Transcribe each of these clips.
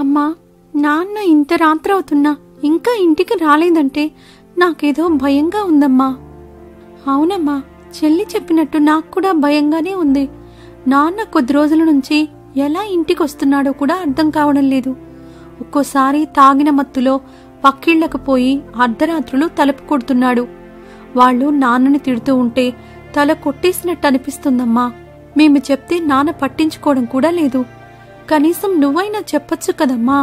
అమ్మా, నాన్న ఇంత రాత్రవుతున్నా ఇంకా ఇంటికి రాలేదంటే నాకేదో భయంగా ఉందమ్మా. అవునమ్మా, చెల్లి చెప్పినట్టు నాకు కూడా భయంగానే ఉంది. నాన్న కొద్ది రోజుల నుంచి ఎలా ఇంటికొస్తున్నాడో కూడా అర్థం కావడం లేదు. ఒక్కోసారి తాగిన మత్తులో పక్కిళ్లకు పోయి అర్ధరాత్రులు తలుపు కొడుతున్నాడు. వాళ్ళు నాన్నని తిడుతూ ఉంటే తల కొట్టేసినట్టు అనిపిస్తుందమ్మా. మేము చెప్తే నాన్న పట్టించుకోవడం కూడా లేదు. కనీసం నువ్వైనా చెప్పొచ్చు కదమ్మా.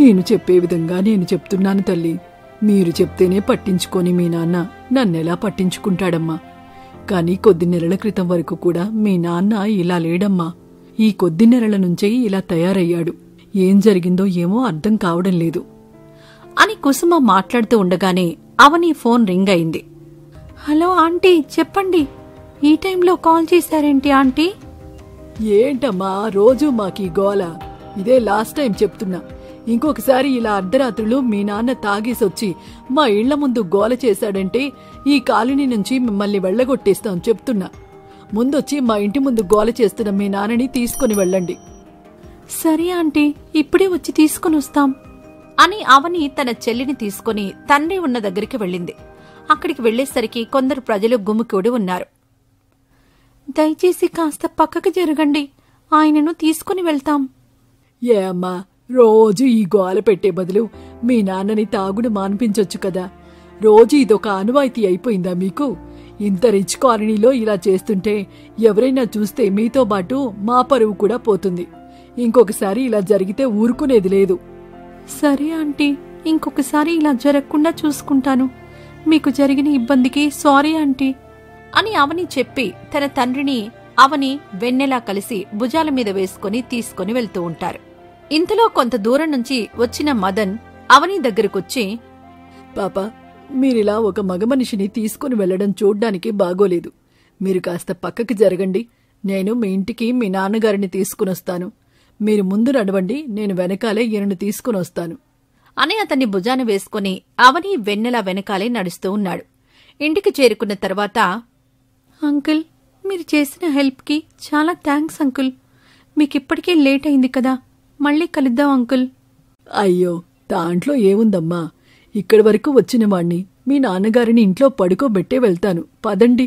నేను చెప్పే విధంగా నేను చెప్తున్నాను తల్లి. మీరు చెప్తేనే పట్టించుకొని మీ నాన్న నన్నెలా పట్టించుకుంటాడమ్మా. కాని కొద్ది నెలల క్రితం వరకు కూడా మీ నాన్న ఇలా లేడమ్మా. ఈ కొద్ది నెలల నుంచే ఇలా తయారయ్యాడు. ఏం జరిగిందో ఏమో అర్థం కావడం లేదు అని కుసుమ మాట్లాడుతూ ఉండగానే అవని ఫోన్ రింగ్ అయింది. హలో ఆంటీ, చెప్పండి. ఈ టైంలో కాల్ చేశారేంటి ఆంటీ? ఏంటమ్మా రోజూ మాకీ గోల? ఇదే లాస్ట్ టైం చెప్తున్నా. ఇంకొకసారి ఇలా అర్ధరాత్రులు మీ నాన్న తాగేసొచ్చి మా ఇళ్ల ముందు గోల చేశాడంటే ఈ కాలనీ నుంచి మిమ్మల్ని వెళ్లగొట్టేస్తాం చెప్తున్నా. ముందొచ్చి మా ఇంటి ముందు గోల చేస్తున్న మీ నాన్నని తీసుకుని వెళ్ళండి. సరే ఆంటీ, ఇప్పుడే వచ్చి తీసుకుని వస్తాం అని అవని తన చెల్లిని తీసుకుని తండ్రి ఉన్న దగ్గరికి వెళ్ళింది. అక్కడికి వెళ్లేసరికి కొందరు ప్రజలు గుమికూడి ఉన్నారు. దయచేసి కాస్త పక్కకి జరగండి, ఆయనను తీసుకుని వెళ్తాం. ఏ అమ్మా, రోజు ఈ గోల పెట్టే బదులు మీ నాన్నని తాగుడు మాన్పించొచ్చు కదా. రోజు ఇదొక ఆనవాయితీ అయిపోయిందా మీకు? ఇంత రిచ్ కాలనీలో ఇలా చేస్తుంటే ఎవరైనా చూస్తే మీతో పాటు మా పరువు కూడా పోతుంది. ఇంకొకసారి ఇలా జరిగితే ఊరుకునేది లేదు. సరే ఆంటీ, ఇంకొకసారి ఇలా జరగకుండా చూసుకుంటాను. మీకు జరిగిన ఇబ్బందికి సారీ ఆంటీ అని అవని చెప్పి తన తండ్రిని అవని వెన్నెలా కలిసి భుజాల మీద వేసుకుని తీసుకుని వెళ్తూ ఉంటారు. ఇంతలో కొంత దూరం నుంచి వచ్చిన మదన్ అవని దగ్గరకొచ్చి, పాపా, మీరిలా ఒక మగమనిషిని తీసుకుని వెళ్లడం చూడ్డానికి బాగోలేదు. మీరు కాస్త పక్కకి జరగండి. నేను మీ ఇంటికి మీ నాన్నగారిని తీసుకునొస్తాను. మీరు ముందు నడవండి, నేను వెనకాలే ఈయనను తీసుకునొస్తాను అని అతన్ని భుజాన వేసుకుని అవని వెన్నెల వెనకాలే నడుస్తూ ఉన్నాడు. ఇంటికి చేరుకున్న తర్వాత, అంకుల్, మీరు చేసిన హెల్ప్కి చాలా థ్యాంక్స్ అంకుల్. మీకిప్పటికే లేట్ అయింది కదా, మళ్ళీ కలుద్దాం అంకుల్. అయ్యో, దాంట్లో ఏముందమ్మా. ఇక్కడి వరకు వచ్చిన వాణ్ణి మీ నాన్నగారిని ఇంట్లో పడుకోబెట్టే వెళ్తాను, పదండి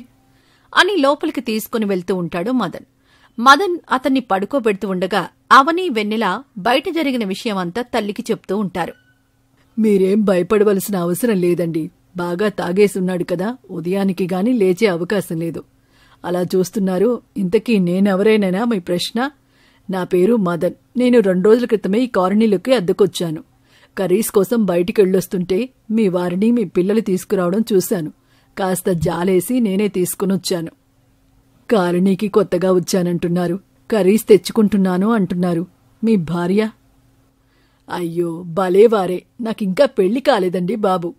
అని లోపలికి తీసుకుని వెళ్తూ ఉంటాడు మదన్. మదన్ అతన్ని పడుకోబెడుతూ ఉండగా అవని వెన్నెల బయట జరిగిన విషయమంతా తల్లికి చెప్తూ ఉంటారు. మీరేం భయపడవలసిన అవసరం లేదండి. బాగా తాగేసున్నాడు కదా, ఉదయానికి గాని లేచే అవకాశం లేదు. అలా చూస్తున్నారు. ఇంతకీ నేనెవరైనా మీ ప్రశ్న? నా పేరు మదన్. నేను 2 రోజుల క్రితమే ఈ కాలనీలోకి అద్దెకొచ్చాను. కర్రీస్ కోసం బయటికెళ్ళొస్తుంటే మీ వారిని మీ పిల్లలు తీసుకురావడం చూశాను. కాస్త జాలేసి నేనే తీసుకునొచ్చాను. కాలనీకి కొత్తగా వచ్చానంటున్నారు, కర్రీస్ తెచ్చుకుంటున్నాను అంటున్నారు. మీ భార్య? అయ్యో, భలేవారే. నాకింకా పెళ్లి కాలేదండి బాబు.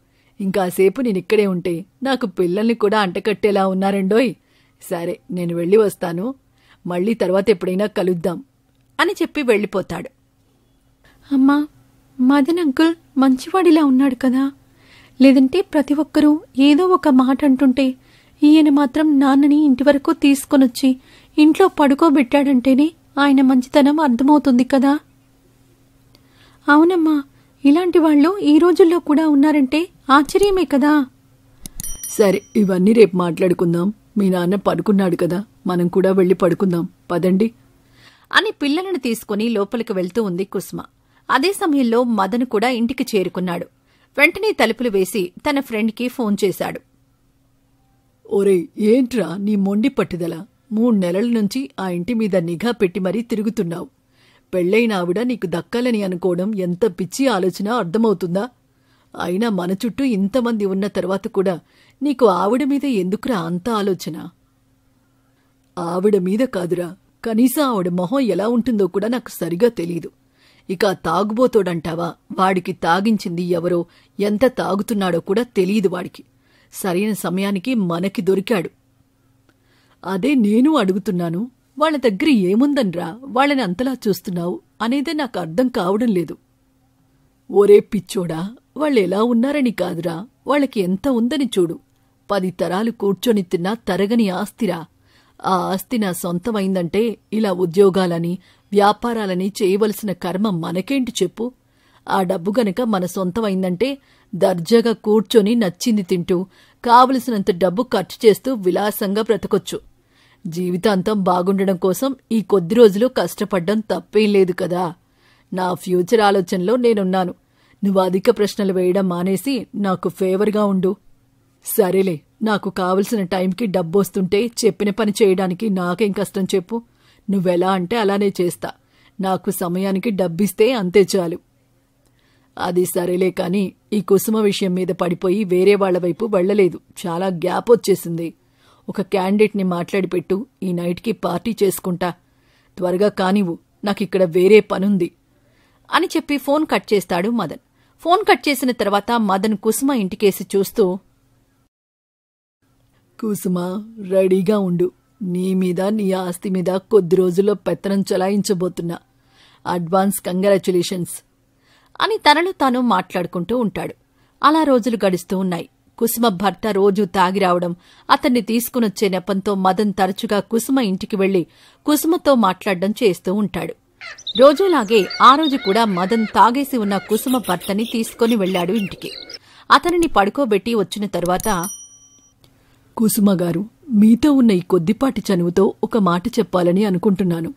ఇంకాసేపు నేనిక్కడే ఉంటే నాకు పిల్లల్ని కూడా అంటకట్టేలా ఉన్నారండోయ్. సరే, నేను వెళ్ళి వస్తాను. మళ్ళీ తర్వాత ఎప్పుడైనా కలుద్దాం అని చెప్పి వెళ్ళిపోతాడు. అమ్మా, మదన్ అంకుల్ మంచివాడిలా ఉన్నాడు కదా. లేదంటే ప్రతి ఒక్కరూ ఏదో ఒక మాట అంటుంటే ఈయన మాత్రం నాన్నని ఇంటి వరకు తీసుకొనొచ్చి ఇంట్లో పడుకోబెట్టాడంటేనే ఆయన మంచితనం అర్థమవుతుంది కదా. అవునమ్మా, ఇలాంటి వాళ్ళు ఈ రోజుల్లో కూడా ఉన్నారంటే ఆశ్చర్యమే కదా. సరే, ఇవన్నీ రేపు మాట్లాడుకుందాం. మీ నాన్న పడుకున్నాడు కదా, మనం కూడా వెళ్లి పడుకుందాం, పదండి అని పిల్లలను తీసుకుని లోపలికి వెళ్తూ ఉంది కుసుమ. అదే సమయంలో మదన్ కూడా ఇంటికి చేరుకున్నాడు. వెంటనే తలుపులు వేసి తన ఫ్రెండ్కి ఫోన్ చేశాడు. ఒరేయ్, ఏంట్రా నీ మొండి పట్టుదల? 3 నెలల నుంచి ఆ ఇంటి మీద నిఘా పెట్టి మరీ తిరుగుతున్నావు. పెళ్లైన ఆవిడ నీకు దక్కాలని అనుకోవడం ఎంత పిచ్చి ఆలోచన అర్థమవుతుందా? అయినా మన చుట్టూ ఇంతమంది ఉన్న తర్వాత కూడా నీకు ఆవిడ మీద ఎందుకురా అంత ఆలోచన? ఆవిడ మీద కాదురా, కనీసం ఆవిడ మొహం ఎలా ఉంటుందో కూడా నాకు సరిగా తెలీదు. ఇక తాగుబోతోడంటావా? వాడికి తాగించింది ఎవరో, ఎంత తాగుతున్నాడో కూడా తెలీదు వాడికి. సరైన సమయానికి మనకి దొరికాడు. అదే నేను అడుగుతున్నాను. వాళ్ళ దగ్గర ఏముందన్రా వాళ్ళని అంతలా చూస్తున్నావు అనేదే నాకు అర్థం కావడం లేదు. ఒరే పిచ్చోడా, వాళ్ళెలా ఉన్నారని కాదురా, వాళ్ళకి ఎంత ఉందని చూడు. 10 తరాలు కూర్చొని తిన్నా తరగని ఆస్తిరా. ఆ ఆస్తి నా సొంతమైందంటే ఇలా ఉద్యోగాలని వ్యాపారాలని చేయవలసిన కర్మ మనకేంటి చెప్పు? ఆ డబ్బు గనక మన సొంతమైందంటే దర్జాగా కూర్చొని నచ్చింది తింటూ కావలసినంత డబ్బు ఖర్చు చేస్తూ విలాసంగా బ్రతకొచ్చు. జీవితాంతం బాగుండడం కోసం ఈ కొద్ది రోజులు కష్టపడ్డం తప్పేం లేదు కదా. నా ఫ్యూచర్ ఆలోచనలో నేనున్నాను. నువ్వు అధిక ప్రశ్నలు వేయడం మానేసి నాకు ఫేవర్గా ఉండు. సరేలే, నాకు కావలసిన టైంకి డబ్బొస్తుంటే చెప్పిన పని చేయడానికి నాకేం కష్టం చెప్పు. నువ్వెలా అంటే అలానే చేస్తా. నాకు సమయానికి డబ్బిస్తే అంతే చాలు. అది సరేలే కాని ఈ కుసుమ విషయం మీద పడిపోయి వేరే వాళ్ల వైపు వెళ్లలేదు. చాలా గ్యాప్ వచ్చేసింది. ఒక క్యాండిడేట్ని మాట్లాడిపెట్టు. ఈ నైట్కి పార్టీ చేసుకుంటా. త్వరగా కానివ్వు, నాకిక్కడ వేరే పనుంది అని చెప్పి ఫోన్ కట్ చేస్తాడు మదన్. ఫోన్ కట్ చేసిన తర్వాత మదన్ కుసుమ ఇంటికేసి చూస్తూ, కుసుమ, రెడీగా ఉండు. నీ మీద, నీ ఆస్తి మీద కొద్ది రోజుల్లో పెత్తనం చలాయించబోతున్నా. అడ్వాన్స్ కంగ్రాచ్యులేషన్స్ అని తనలో తాను మాట్లాడుకుంటూ ఉంటాడు. అలా రోజులు గడుస్తూ ఉన్నాయి. కుసుమ భర్త రోజూ తాగి రావడం, అతన్ని తీసుకునొచ్చే నెపంతో మదన్ తరచుగా కుసుమ ఇంటికి వెళ్లి కుసుమతో మాట్లాడడం చేస్తూ ఉంటాడు. రోజులాగే ఆ రోజు కూడా మదన్ తాగేసి ఉన్న కుసుమ భర్తని తీసుకుని వెళ్లాడు ఇంటికి. అతనిని పడుకోబెట్టి వచ్చిన తరువాత, కుసుమగారు, మీతో ఉన్న ఈ కొద్దిపాటి చనువుతో ఒక మాట చెప్పాలని అనుకుంటున్నాను.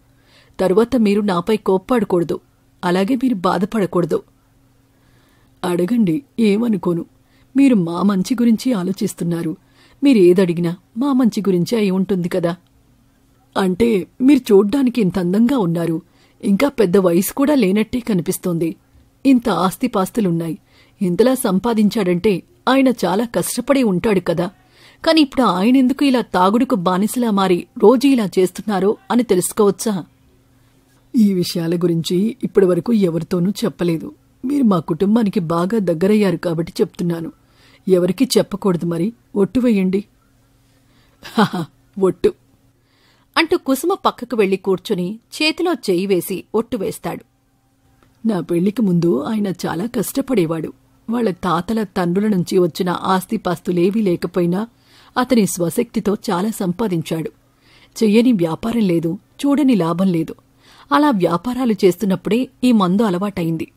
తరువాత మీరు నాపై కోప్పడకూడదు, అలాగే మీరు బాధపడకూడదు. అడగండి, ఏమనుకోను. మీరు మా మంచి గురించి ఆలోచిస్తున్నారు. మీరేదడిగినా మా మంచి గురించి అయి ఉంటుంది కదా. అంటే మీరు చూడ్డానికి ఇంత అందంగా ఉన్నారు. ఇంకా పెద్ద వయసు కూడా లేనట్టే కనిపిస్తోంది. ఇంత ఆస్తిపాస్తులున్నాయి. ఇంతలా సంపాదించాడంటే ఆయన చాలా కష్టపడి ఉంటాడు కదా. కాని ఇప్పుడు ఆయనెందుకు ఇలా తాగుడుకు బానిసలా మారి రోజు ఇలా చేస్తున్నారో అని తెలుసుకోవచ్చా? ఈ విషయాల గురించి ఇప్పటివరకు ఎవరితోనూ చెప్పలేదు. మీరు మా కుటుంబానికి బాగా దగ్గరయ్యారు కాబట్టి చెప్తున్నాను. ఎవరికీ చెప్పకూడదు. మరి ఒట్టు వేయండి. ఒట్టు అంటూ కుసుమ పక్కకు వెళ్లి కూర్చుని చేతిలో చెయ్యి వేసి ఒట్టు వేస్తాడు. నా పెళ్లికి ముందు ఆయన చాలా కష్టపడేవాడు. వాళ్ల తాతల తండ్రుల నుంచి వచ్చిన ఆస్తిపాస్తులేవీ లేకపోయినా అతని స్వశక్తితో చాలా సంపాదించాడు. చెయ్యని వ్యాపారం లేదు, చూడని లాభం లేదు. అలా వ్యాపారాలు చేస్తున్నప్పుడే ఈ మందు అలవాటైంది.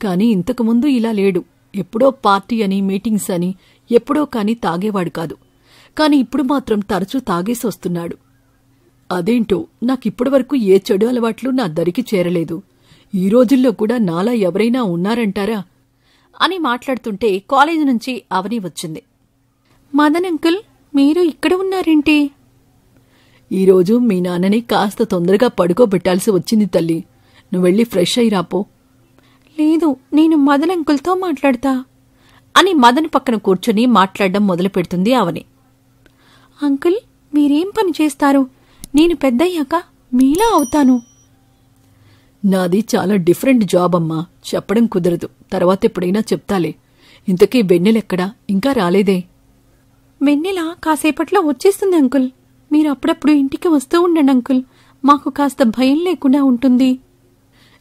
కాని ఇంతకుముందు ఇలా లేడు. ఎప్పుడో పార్టీ అని, మీటింగ్స్ అని ఎప్పుడో కాని తాగేవాడు కాదు. కాని ఇప్పుడు మాత్రం తరచూ తాగేసొస్తున్నాడు. అదేంటో నాకిప్పటివరకు ఏ చెడు అలవాట్లు నా దరికి చేరలేదు. ఈ రోజుల్లో కూడా నాలా ఎవరైనా ఉన్నారంటారా అని మాట్లాడుతుంటే కాలేజీ నుంచి అవని వచ్చింది. మదన్ అంకుల్, మీరు ఇక్కడ ఉన్నారేంటి? ఈరోజు మీ నాన్నని కాస్త తొందరగా పడుకోబెట్టాల్సి వచ్చింది తల్లి. నువ్వెళ్ళి ఫ్రెష్ అయి రాపో. లేదు, నేను మదన్ అంకుల్తో మాట్లాడతా అని మదన్ పక్కన కూర్చుని మాట్లాడడం మొదలు పెడుతుంది అవని. అంకుల్, మీరేం పని చేస్తారు? నేను పెద్దయ్యాక మీలా అవుతాను. నాది చాలా డిఫరెంట్ జాబ్ అమ్మా. చెప్పడం కుదరదు. తర్వాత ఎప్పుడైనా చెప్తాలే. ఇంతకీ వెన్నెలెక్కడా? ఇంకా రాలేదే? వెన్నెల కాసేపట్లో వచ్చేస్తుంది అంకుల్. మీరు అప్పుడప్పుడు ఇంటికి వస్తూ ఉండండి అంకుల్. మాకు కాస్త భయం లేకుండా ఉంటుంది.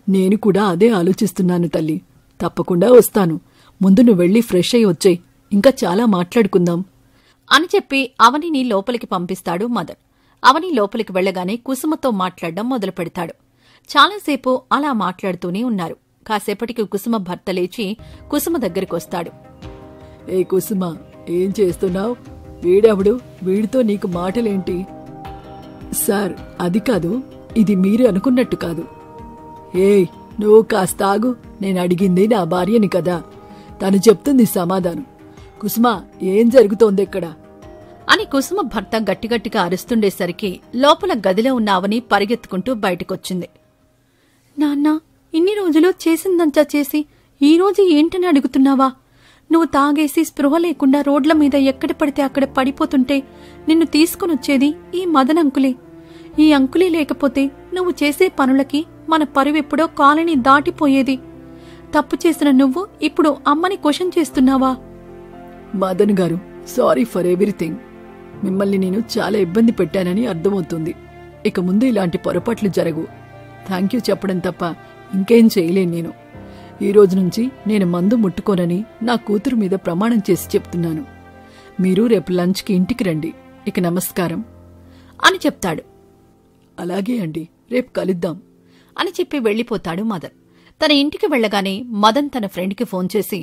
నేను కూడా అదే ఆలోచిస్తున్నాను తల్లి. తప్పకుండా వస్తాను. ముందు నువ్వు వెళ్ళి ఫ్రెష్ అయి వచ్చేయ్. ఇంకా చాలా మాట్లాడుకుందాం అని చెప్పి అవనిని లోపలికి పంపిస్తాడు మదన్. అవని లోపలికి వెళ్లగానే కుసుమతో మాట్లాడడం మొదలు పెడతాడు. చాలాసేపు అలా మాట్లాడుతూనే ఉన్నారు. కాసేపటికి కుసుమ భర్త లేచి కుసుమ దగ్గరికొస్తాడు. ఏ కుసుమ, ఏం చేస్తున్నావు? వీడెవడు? వీడితో నీకు మాటలేంటి? సార్, అది కాదు. ఇది మీరు అనుకున్నట్టు కాదు. ఏయ్, నువ్వు కాస్త ఆగు. నేను అడిగింది నా భార్యని కదా. తను చెప్తుంది సమాధానం. కుసుమ, ఏం జరుగుతోందిక్కడ అని కుసుమ భర్త గట్టిగట్టిగా అరుస్తుండేసరికి లోపల గదిలో ఉన్న అవని పరిగెత్తుకుంటూ బయటకొచ్చింది. నాన్నా, ఇన్ని రోజులు చేసిందంతా చేసి ఈరోజు ఏంటని అడుగుతున్నావా? నువ్వు తాగేసి స్పృహ లేకుండా రోడ్ల మీద ఎక్కడ పడితే అక్కడ పడిపోతుంటే నిన్ను తీసుకునొచ్చేది ఈ మదన్ అంకులే. ఈ అంకులే లేకపోతే నువ్వు చేసే పనులకి మన పరువెప్పుడో కాలనీ దాటిపోయేది. తప్పు చేసిన నువ్వు ఇప్పుడు అమ్మని క్వశ్చన్ చేస్తున్నావా? మదన్ గారు, సారీ ఫర్ ఎవ్రీథింగ్. మిమ్మల్ని నేను చాలా ఇబ్బంది పెట్టానని అర్థమవుతుంది. ఇక ముందు ఇలాంటి పొరపాట్లు జరగవు. థ్యాంక్ యూ చెప్పడం తప్ప ఇంకేం చేయలేను నేను. ఈ రోజు నుంచి నేను మందు ముట్టుకోనని నా కూతురు మీద ప్రమాణం చేసి చెప్తున్నాను. మీరు రేపు లంచ్కి ఇంటికి రండి. ఇక నమస్కారం అని చెప్తాడు. అలాగే అండి, రేపు కలుద్దాం అని చెప్పి వెళ్లిపోతాడు మదన్. తన ఇంటికి వెళ్లగానే మదన్ తన ఫ్రెండ్కి ఫోన్ చేసి,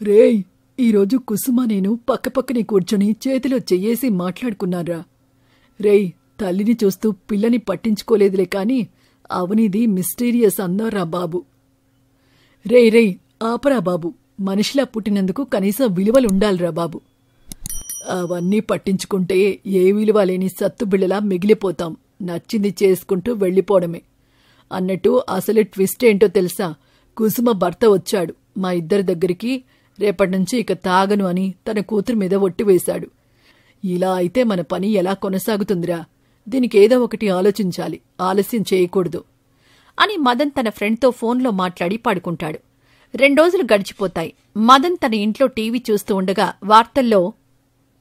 రేయ్, ఈరోజు కుసుమ నేను పక్కపక్కనే కూర్చొని చేతిలో చెయ్యేసి మాట్లాడుకున్నారా. రేయ్, తల్లిని చూస్తూ పిల్లని పట్టించుకోలేదులే కాని అవనిది మిస్టీరియస్ అన్నారా బాబు. రేయ్ ఆపరా బాబు, మనిషిలా పుట్టినందుకు కనీసం విలువలుండాలిరా బాబు. అవన్నీ పట్టించుకుంటే ఏ విలువ లేని సత్తుబిళ్ళలా మిగిలిపోతాం. నచ్చింది చేసుకుంటూ వెళ్లిపోవడమే. అన్నట్టు అసలు ట్విస్ట్ ఏంటో తెలుసా? కుసుమ భర్త వచ్చాడు మా ఇద్దరి దగ్గరికి. రేపటినుంచి ఇక తాగను అని తన కూతురు మీద ఒట్టివేశాడు. ఇలా అయితే మన పని ఎలా కొనసాగుతుందిరా? దీనికేదో ఒకటి ఆలోచించాలి, ఆలస్యం చేయకూడదు అని మదన్ తన ఫ్రెండ్తో ఫోన్లో మాట్లాడి పడుకుంటాడు. 2 రోజులు గడిచిపోతాయి. మదన్ తన ఇంట్లో టీవీ చూస్తూ ఉండగా వార్తల్లో,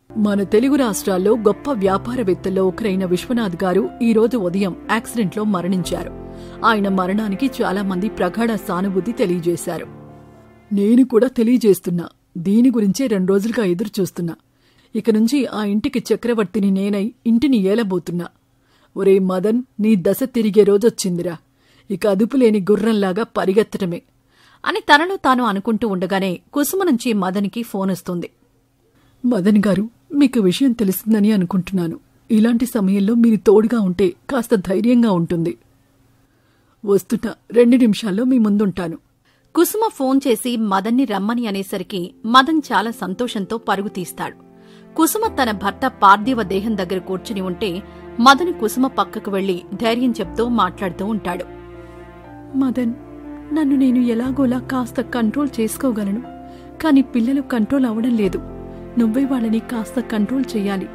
మన తెలుగు రాష్ట్రాల్లో గొప్ప వ్యాపారవేత్తల్లో ఒకరైన విశ్వనాథ్ గారు ఈరోజు ఉదయం యాక్సిడెంట్లో మరణించారు. ఆయన మరణానికి చాలామంది ప్రగాఢ సానుభూతి తెలియజేశారు. నేను కూడా తెలియజేస్తున్నా. దీని గురించే 2 రోజులుగా ఎదురుచూస్తున్నా. ఇక నుంచి ఆ ఇంటికి చక్రవర్తిని నేనై ఇంటిని ఏలబోతున్నా. ఒరే మదన్, నీ దశ తిరిగే రోజొచ్చిందిరా. ఇక అదుపులేని గుర్రంలాగా పరిగెత్తటమే అని తనలో తాను అనుకుంటూ ఉండగానే కుసుమ నుంచి మదన్కి ఫోన్ వస్తుంది. మదన్ గారు, మీకు విషయం తెలుస్తుందని అనుకుంటున్నాను. ఇలాంటి సమయంలో మీరు తోడుగా ఉంటే కాస్త ధైర్యంగా ఉంటుంది. వస్తున్నా, 2 నిమిషాల్లో మీ ముందుంటాను. కుసుమ ఫోన్ చేసి మదన్ని రమ్మని అనేసరికి మదన్ చాలా సంతోషంతో పరుగు తీస్తాడు. కుసుమ తన భర్త పార్థివ దేహం దగ్గర కూర్చుని ఉంటే మదన్ కుసుమ పక్కకు వెళ్లి ధైర్యం చెప్తూ మాట్లాడుతూ ఉంటాడు. మదన్, నన్ను నేను ఎలాగోలా కాస్త కంట్రోల్ చేసుకోగలను. కాని పిల్లలు కంట్రోల్ అవడం లేదు. నువ్వే వాళ్ళని కాస్త కంట్రోల్ చెయ్యాలి.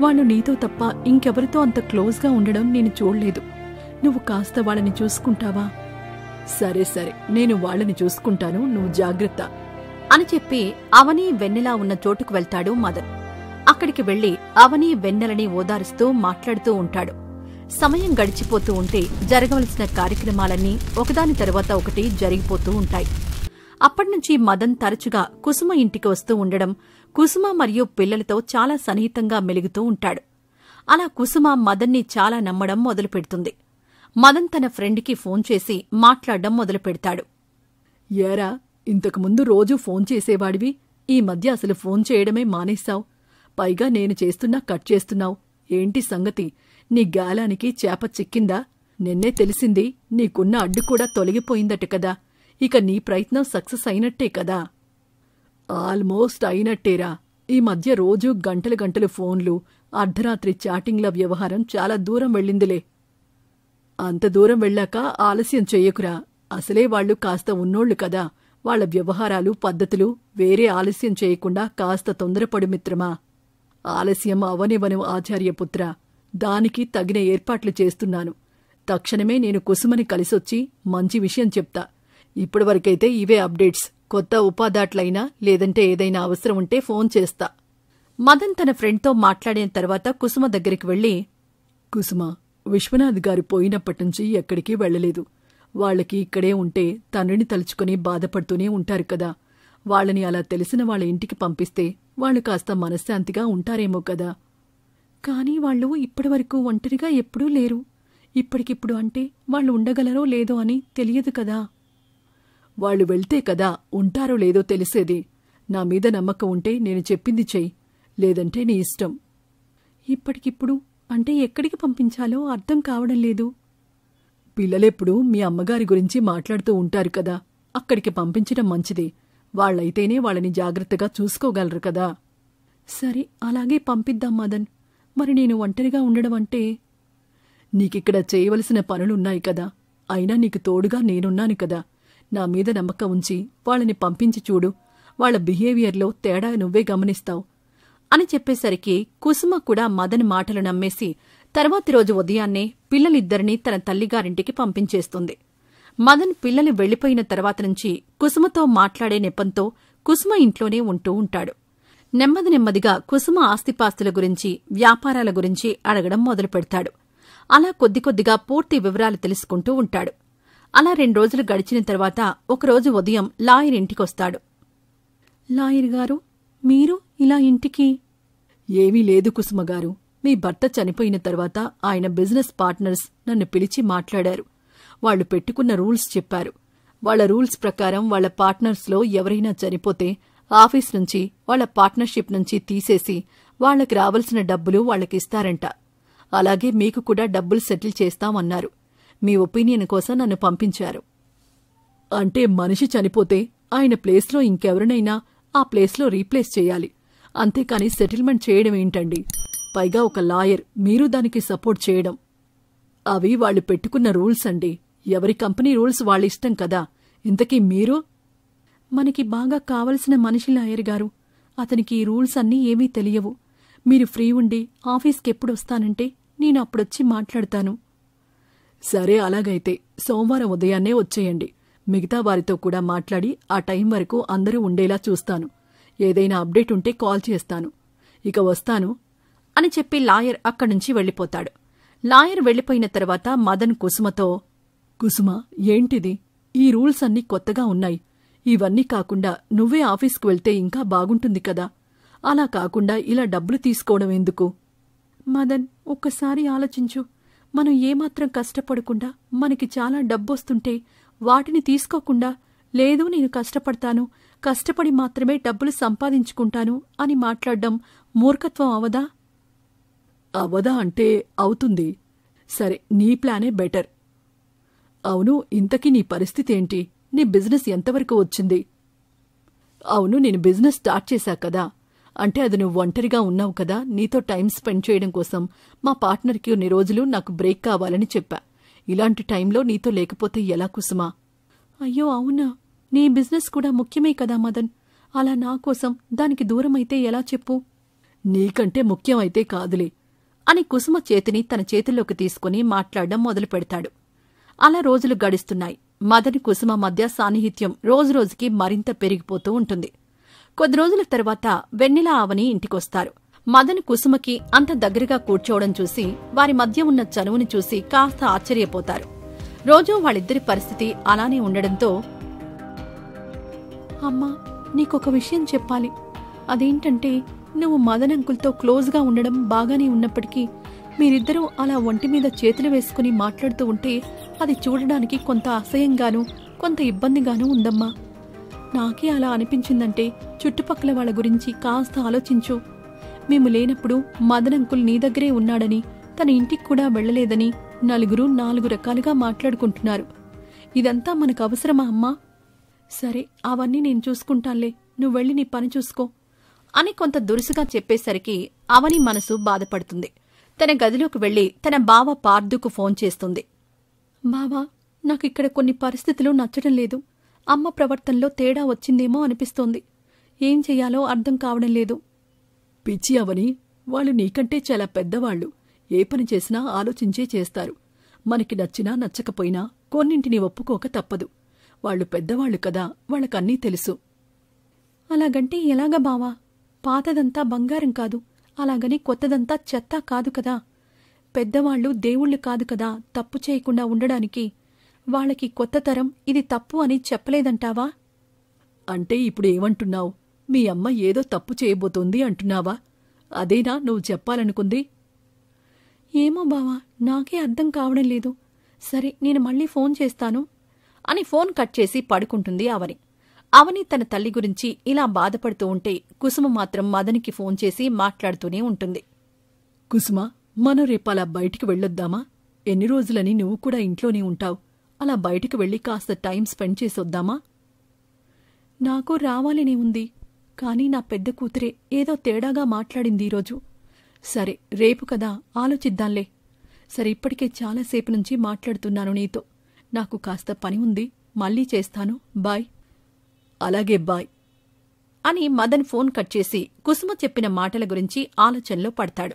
వాళ్ళు నీతో తప్ప ఇంకెవరితో అంత క్లోజ్గా ఉండడం నేను చూడలేదు. నువ్వు కాస్త వాళ్ళని చూసుకుంటావా? సరే, నేను వాళ్ళని చూసుకుంటాను, నువ్వు జాగ్రత్త అని చెప్పి అవని వెన్నెలా ఉన్న చోటుకు వెళ్తాడు మదన్. అక్కడికి వెళ్లి అవని వెన్నెలని ఓదారుస్తూ మాట్లాడుతూ ఉంటాడు. సమయం గడిచిపోతూ ఉంటే జరగవలసిన కార్యక్రమాలన్నీ ఒకదాని తరువాత ఒకటి జరిగిపోతూ ఉంటాయి. అప్పటినుంచి మదన్ తరచుగా కుసుమ ఇంటికి వస్తూ ఉండడం, కుసుమ మరియు పిల్లలతో చాలా సన్నిహితంగా మెలుగుతూ ఉంటాడు. అలా కుసుమ మదన్ని చాలా నమ్మడం మొదలుపెడుతుంది. మదన్ తన ఫ్రెండ్కి ఫోన్ చేసి మాట్లాడడం మొదలుపెడతాడు. ఏరా, ఇంతకుముందు రోజూ ఫోన్ చేసేవాడివి, ఈ మధ్య అసలు ఫోన్ చేయడమే మానేశావు. పైగా నేను చేస్తున్నా కట్ చేస్తున్నావు. ఏంటి సంగతి? నీ గాలానికి చేప చిక్కిందా? నిన్నే తెలిసింది నీకున్న అడ్డు కూడా తొలగిపోయిందట కదా. ఇక నీ ప్రయత్నం సక్సెస్ అయినట్టే కదా? ఆల్మోస్ట్ అయినట్టేరా. ఈ మధ్య రోజూ గంటలు గంటలు ఫోన్లు, అర్ధరాత్రి చాటింగ్ల వ్యవహారం చాలా దూరం వెళ్ళిందిలే. అంత దూరం వెళ్ళాక ఆలస్యం చెయ్యకురా. అసలే వాళ్లు కాస్త ఉన్నోళ్లు కదా. వాళ్ల వ్యవహారాలు, పద్ధతులు వేరే. ఆలస్యం చేయకుండా కాస్త తొందరపడు మిత్రమా. ఆలస్యం అవనివను ఆచార్యపుత్ర. దానికి తగిన ఏర్పాట్లు చేస్తున్నాను. తక్షణమే నేను కుసుమని కలిసొచ్చి మంచి విషయం చెప్తా. ఇప్పటివరకైతే ఇవే అప్డేట్స్. కొత్త ఉపాదాట్లైనా లేదంటే ఏదైనా అవసరం ఉంటే ఫోన్ చేస్తా. మదన్ తన ఫ్రెండ్తో మాట్లాడిన తర్వాత కుసుమ దగ్గరికి వెళ్లి, కుసుమ, విశ్వనాథ్ గారు పోయినప్పటినుంచి ఎక్కడికి వెళ్లలేదు. వాళ్లకి ఇక్కడే ఉంటే తండ్రిని తలుచుకుని బాధపడుతూనే ఉంటారు కదా. వాళ్ళని అలా తెలిసిన వాళ్ళ ఇంటికి పంపిస్తే వాళ్ళు కాస్త మనశ్శాంతిగా ఉంటారేమో కదా. కానీ వాళ్ళు ఇప్పటివరకు ఒంటరిగా ఎప్పుడూ లేరు. ఇప్పటికిప్పుడు అంటే వాళ్ళు ఉండగలరో లేదో అని తెలియదు కదా. వాళ్ళు వెళ్తే కదా ఉంటారో లేదో తెలిసేది. నా మీద నమ్మకం ఉంటే నేను చెప్పింది చెయ్యి, లేదంటే నీ ఇష్టం. ఇప్పటికిప్పుడు అంటే ఎక్కడికి పంపించాలో అర్థం కావడం లేదు. పిల్లలెప్పుడు మీ అమ్మగారి గురించి మాట్లాడుతూ ఉంటారు కదా, అక్కడికి పంపించడం మంచిదే. వాళ్లైతేనే వాళ్ళని జాగ్రత్తగా చూసుకోగలరు కదా. సరే, అలాగే పంపిద్దాం మదన్. మరి నేను ఒంటరిగా ఉండడం అంటే? నీకిక్కడ చేయవలసిన పనులున్నాయి కదా. అయినా నీకు తోడుగా నేనున్నాను కదా. నా మీద నమ్మకం ఉంచి వాళ్ళని పంపించి చూడు. వాళ్ల బిహేవియర్లో తేడా నువ్వే గమనిస్తావు అని చెప్పేసరికి కుసుమ కూడా మదన్ మాటలు నమ్మేసి తర్వాతి రోజు ఉదయాన్నే పిల్లలిద్దరినీ తన తల్లిగారింటికి పంపించేస్తుంది. మదన్ పిల్లలు వెళ్లిపోయిన తర్వాత నుంచి కుసుమతో మాట్లాడే నెపంతో కుసుమ ఇంట్లోనే ఉంటూ ఉంటాడు. నెమ్మది నెమ్మదిగా కుసుమ ఆస్తిపాస్తుల గురించి, వ్యాపారాల గురించి అడగడం మొదలుపెడతాడు. అలా కొద్ది కొద్దిగా పూర్తి వివరాలు తెలుసుకుంటూ ఉంటాడు. అలా 2 రోజులు గడిచిన తర్వాత ఒకరోజు ఉదయం లాయర్ ఇంటికొస్తాడు. లాయర్ గారు, మీరు ఇలా ఇంటికి? ఏమీ లేదు కుసుమగారు. మీ భర్త చనిపోయిన తర్వాత ఆయన బిజినెస్ పార్ట్నర్స్ నన్ను పిలిచి మాట్లాడారు. వాళ్లు పెట్టుకున్న రూల్స్ చెప్పారు. వాళ్ల రూల్స్ ప్రకారం వాళ్ల పార్ట్నర్స్లో ఎవరైనా చనిపోతే ఆఫీస్ నుంచి వాళ్ల పార్ట్నర్షిప్ నుంచి తీసేసి వాళ్లకి రావాల్సిన డబ్బులు వాళ్లకిస్తారంట. అలాగే మీకు కూడా డబ్బులు సెటిల్ చేస్తామన్నారు. మీ ఒపీనియన్ కోసం నన్ను పంపించారు. అంటే మనిషి చనిపోతే ఆయన ప్లేస్లో ఇంకెవరినైనా ఆ ప్లేస్లో రీప్లేస్ చేయాలి, అంతేకాని సెటిల్మెంట్ చేయడం ఏంటండి? పైగా ఒక లాయర్, మీరు దానికి సపోర్ట్ చేయడం. అవి వాళ్లు పెట్టుకున్న రూల్స్ అండి. ఎవరి కంపెనీ రూల్స్ వాళ్ళిష్టం కదా. ఇంతకీ మీరు? మనకి బాగా కావలసిన మనిషి లాయర్ గారు. అతనికి ఈ రూల్స్ అన్నీ ఏమీ తెలియవు. మీరు ఫ్రీ ఉండి ఆఫీస్కెప్పుడొస్తానంటే నేను అప్పుడొచ్చి మాట్లాడతాను. సరే, అలాగైతే సోమవారం ఉదయాన్నే వచ్చేయండి. మిగతా వారితో కూడా మాట్లాడి ఆ టైం వరకు అందరూ ఉండేలా చూస్తాను. ఏదైనా అప్డేట్ ఉంటే కాల్ చేస్తాను. ఇక వస్తాను అని చెప్పి లాయర్ అక్కడ్నుంచి వెళ్ళిపోతాడు. లాయర్ వెళ్ళిపోయిన తర్వాత మదన్ కుసుమతో, కుసుమ, ఏంటిది? ఈ రూల్స్ అన్నీ కొత్తగా ఉన్నాయి. ఇవన్నీ కాకుండా నువ్వే ఆఫీస్కు వెళ్తే ఇంకా బాగుంటుంది కదా. అలా కాకుండా ఇలా డబ్బులు తీసుకోవడం ఎందుకు? మదన్, ఒక్కసారి ఆలోచించు. మనం ఏమాత్రం కష్టపడకుండా మనకి చాలా డబ్బొస్తుంటే వాటిని తీసుకోకుండా, లేదు నేను కష్టపడతాను, కష్టపడి మాత్రమే డబ్బులు సంపాదించుకుంటాను అని మాట్లాడడం మూర్ఖత్వం అవదా? అవదా అంటే అవుతుంది. సరే, నీ ప్లానే బెటర్. అవును, ఇంతకీ నీ పరిస్థితేంటి? నీ బిజినెస్ ఎంతవరకు వచ్చింది? అవును, నేను బిజినెస్ స్టార్ట్ చేశా కదా. అంటే అది నువ్వు ఒంటరిగా ఉన్నావు కదా. నీతో టైం స్పెండ్ చేయడం కోసం మా పార్ట్నర్కి కొన్ని రోజులు నాకు బ్రేక్ కావాలని చెప్పా. ఇలాంటి టైంలో నీతో లేకపోతే ఎలా కుసుమా? అయ్యో అవునా, నీ బిజినెస్ కూడా ముఖ్యమే కదా మదన్. అలా నా కోసం దానికి దూరమైతే ఎలా చెప్పు? నీకంటే ముఖ్యమైతే కాదులే అని కుసుమ చేతిని తన చేతుల్లోకి తీసుకుని మాట్లాడడం మొదలు పెడతాడు. అలా రోజులు గడుస్తున్నాయి. మదన్ కుసుమ మధ్య సాన్నిహిత్యం రోజురోజుకి మరింత పెరిగిపోతూ ఉంటుంది. కొద్ది రోజుల తర్వాత వెన్నెల అవని ఇంటికొస్తారు. మదన్ కుసుమకి అంత దగ్గరగా కూర్చోవడం చూసి, వారి మధ్య ఉన్న చనువుని చూసి కాస్త ఆశ్చర్యపోతారు. రోజూ వాళ్ళిద్దరి పరిస్థితి అలానే ఉండడంతో, అమ్మా, నీకొక విషయం చెప్పాలి. అదేంటంటే, నువ్వు మదన్ అంకుల్తో క్లోజ్గా ఉండడం బాగానే ఉన్నప్పటికీ మీరిద్దరూ అలా ఒంటిమీద చేతులు వేసుకుని మాట్లాడుతూ ఉంటే అది చూడడానికి కొంత అసహ్యంగానూ కొంత ఇబ్బందిగానూ ఉందమ్మా. నాకే అలా అనిపించిందంటే చుట్టుపక్కల వాళ్ళ గురించి కాస్త ఆలోచించు. మేము లేనప్పుడు మదన్ అంకుల్ నీ దగ్గరే ఉన్నాడని, తన ఇంటికి కూడా వెళ్లలేదని నలుగురు 4 రకాలుగా మాట్లాడుకుంటున్నారు. ఇదంతా మనకు అవసరమా అమ్మా? సరే, అవన్నీ నేను చూసుకుంటాన్లే, నువ్వెళ్ళి నీ పని చూసుకో అని కొంత దురుసుగా చెప్పేసరికి అవని మనసు బాధపడుతుంది. తన గదిలోకి వెళ్లి తన బావ పార్దుకు ఫోన్ చేస్తుంది. బావా, నాకిక్కడ కొన్ని పరిస్థితులు నచ్చడం లేదు. అమ్మ ప్రవర్తనలో తేడా వచ్చిందేమో అనిపిస్తోంది. ఏం చెయ్యాలో అర్థం కావడం లేదు. పిచ్చి అవని, వాళ్ళు నీకంటే చాలా పెద్దవాళ్లు. ఏ పని చేసినా ఆలోచించే చేస్తారు. మనకి నచ్చినా నచ్చకపోయినా కొన్నింటిని ఒప్పుకోక తప్పదు. వాళ్లు పెద్దవాళ్లు కదా, వాళ్ళకన్నీ తెలుసు. అలాగంటే ఎలాగా బావా? పాతదంతా బంగారం కాదు, అలాగని కొత్తదంతా చెత్త కాదు కదా. పెద్దవాళ్లు దేవుళ్లు కాదు కదా తప్పు చేయకుండా ఉండడానికి. వాళ్ళకి కొత్త తరం ఇది తప్పు అని చెప్పలేదంటావా? అంటే ఇప్పుడు ఏమంటున్నావు? మీ అమ్మ ఏదో తప్పు చేయబోతోంది అంటున్నావా? అదేనా నువ్వు చెప్పాలనుకుంది? ఏమో బావా, నాకే అర్థం కావడం లేదు. సరే, నేను మళ్ళీ ఫోన్ చేస్తాను అని ఫోన్ కట్ చేసి పడుకుంటుంది అవని. అవని తన తల్లి గురించి ఇలా బాధపడుతూ ఉంటే కుసుమ మాత్రం మదన్కి ఫోన్ చేసి మాట్లాడుతూనే ఉంటుంది. కుసుమ, మనం రేపలా బయటికి వెళ్ళొద్దామా? ఎన్ని రోజులని నువ్వు కూడా ఇంట్లోనే ఉంటావు. అలా బయటికి వెళ్ళి కాస్త టైం స్పెండ్ చేసొద్దామా? నాకు రావాలనే ఉంది, కానీ నా పెద్ద కూతురే ఏదో తేడాగా మాట్లాడింది ఈరోజు. సరే, రేపు కదా, ఆలోచిద్దాంలే. సరే, ఇప్పటికే చాలాసేపు నుంచి మాట్లాడుతున్నాను నీతో. నాకు కాస్త పని ఉంది, మళ్ళీ చేస్తాను. బాయ్. అలాగే, బాయ్ అని మదన్ ఫోన్ కట్ చేసి కుసుమ చెప్పిన మాటల గురించి ఆలోచనలో పడతాడు.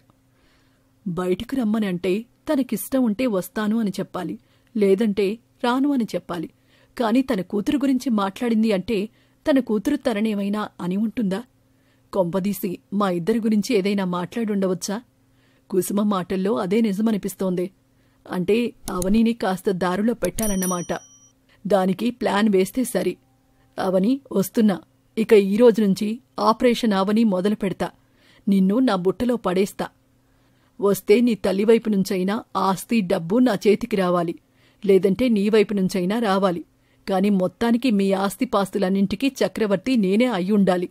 బయటకు రమ్మని అంటే తనకిష్టం ఉంటే వస్తాను అని చెప్పాలి, లేదంటే రాను అని చెప్పాలి. కాని తన కూతురు గురించి మాట్లాడింది అంటే తన కూతురు తననేమైనా అని ఉంటుందా? కొంపదీసి మా ఇద్దరి గురించి ఏదైనా మాట్లాడుండవచ్చా? కుసుమ మాటల్లో అదే నిజమనిపిస్తోంది. అంటే అవనిని కాస్త దారిలో పెట్టాలన్నమాట. దానికి ప్లాన్ వేస్తే సరి. అవని, వస్తున్నా. ఇక ఈరోజు నుంచి ఆపరేషన్ అవని మొదలు పెడతా. నిన్ను నా బుట్టలో పడేస్తా. వస్తే నీ తల్లివైపు నుంచైనా ఆస్తి డబ్బు నా చేతికి రావాలి. లేదంటే నీ వైపు నుంచైనా రావాలి. కాని మొత్తానికి మీ ఆస్తిపాస్తులన్నింటికీ చక్రవర్తి నేనే అయ్యుండాలి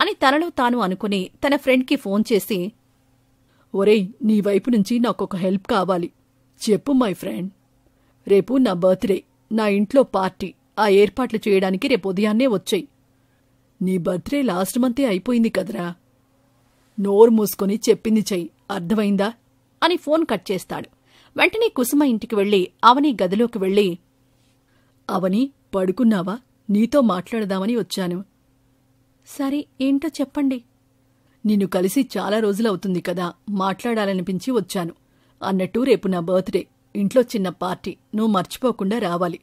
అని తనలో తాను అనుకుని తన ఫ్రెండ్కి ఫోన్ చేసి, ఒరేయ్, నీ వైపు నుంచి నాకొక హెల్ప్ కావాలి. చెప్పు మై ఫ్రెండ్. రేపు నా బర్త్డే, నా ఇంట్లో పార్టీ. ఆ ఏర్పాట్లు చేయడానికి రేపు ఉదయాన్నే వచ్చాయి. నీ బర్త్డే లాస్ట్ మంతే అయిపోయింది కదరా. నోరు మూసుకొని చెప్పింది చెయ్యి, అర్థమైందా అని ఫోన్ కట్ చేస్తాడు. వెంటనే కుసుమ ఇంటికి వెళ్లి అవని గదిలోకి వెళ్లి, అవని, పడుకున్నావా? నీతో మాట్లాడదామని వచ్చాను. సరే, ఏంటో చెప్పండి. నిన్ను కలిసి చాలా రోజులవుతుంది కదా, మాట్లాడాలనిపించి వచ్చాను. అన్నట్టు రేపు నా బర్త్డే, ఇంట్లో చిన్న పార్టీ, నువ్వు మర్చిపోకుండా రావాలి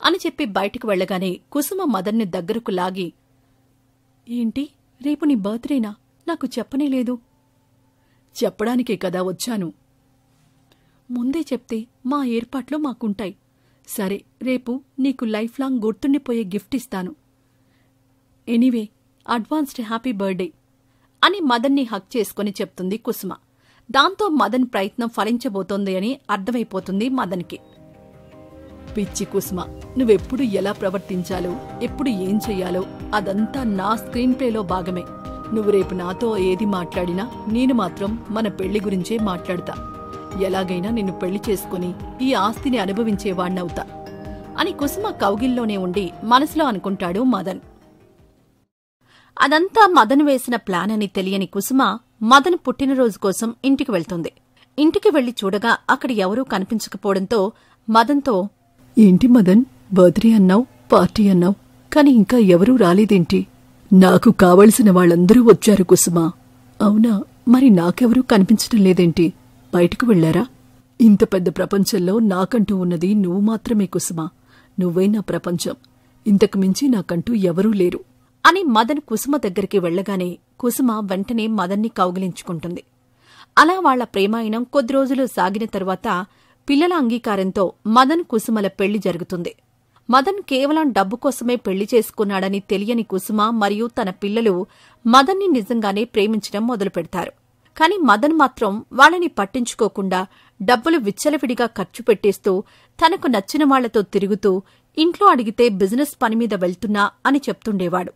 అని చెప్పి బయటికి వెళ్లగానే కుసుమ మదన్ని దగ్గరకు లాగి, ఏంటి, రేపు నీ బర్త్డేనా? నాకు చెప్పనేలేదు. చెప్పడానికే కదా వచ్చాను. ముందే చెప్తే మా ఏర్పాట్లు మాకుంటాయి. సరే, రేపు నీకు లైఫ్ లాంగ్ గుర్తుండిపోయే గిఫ్ట్ ఇస్తాను. ఎనీవే, అడ్వాన్స్డ్ హ్యాపీ బర్త్డే అని మదన్ని హక్ చేసుకుని చెప్తుంది కుసుమ. దాంతో మదన్ ప్రయత్నం ఫలించబోతోంది అని అర్థమైపోతుంది మదన్కి. పిచ్చి కుసుమ, నువ్వెప్పుడు ఎలా ప్రవర్తించాలో, ఎప్పుడు ఏం చెయ్యాలో అదంతా నా స్క్రీన్ ప్లేలో భాగమే. నువ్వు రేపు నాతో ఏది మాట్లాడినా నేను మాత్రం మన పెళ్లి గురించే మాట్లాడతా. ఎలాగైనా నిన్ను పెళ్లి చేసుకుని ఈ ఆస్తిని అనుభవించేవాణ్ణవుతా అని కుసుమ కౌగిల్లోనే ఉండి మనసులో అనుకుంటాడు మదన్. అదంతా మదన్ వేసిన ప్లాన్ అని తెలియని కుసుమ మదన్ పుట్టినరోజు కోసం ఇంటికి వెళ్తుంది. ఇంటికి వెళ్లి చూడగా అక్కడ ఎవరూ కనిపించకపోవడంతో మదన్తో, ఏంటి మదన్, బర్త్డే అన్నావు, పార్టీ అన్నావు, కాని ఇంకా ఎవరూ రాలేదేంటి? నాకు కావలసిన వాళ్ళందరూ వచ్చారు కుసుమ. అవునా, మరి నాకెవరూ కనిపించటం లేదేంటి? బయటకు వెళ్లారా? ఇంత పెద్ద ప్రపంచంలో నాకంటూ ఉన్నది నువ్వు మాత్రమే కుసుమ. నువ్వే నా ప్రపంచం. ఇంతకు మించి నాకంటూ ఎవరూ లేరు అని మదన్ కుసుమ దగ్గరికి వెళ్లగానే కుసుమ వెంటనే మదన్ని కౌగిలించుకుంటుంది. అలా వాళ్ల ప్రేమాయణం కొద్ది రోజులు సాగిన తరువాత పిల్లల అంగీకారంతో మదన్ కుసుమల పెళ్లి జరుగుతుంది. మదన్ కేవలం డబ్బు కోసమే పెళ్లి చేసుకున్నాడని తెలియని కుసుమ మరియు తన పిల్లలు మదన్ని నిజంగానే ప్రేమించడం మొదలుపెడతారు. కాని మదన్ మాత్రం వాళ్ళని పట్టించుకోకుండా డబ్బులు విచ్చలవిడిగా ఖర్చు పెట్టేస్తూ, తనకు నచ్చిన వాళ్లతో తిరుగుతూ, ఇంట్లో అడిగితే బిజినెస్ పనిమీద వెళ్తున్నా అని చెప్తుండేవాడు.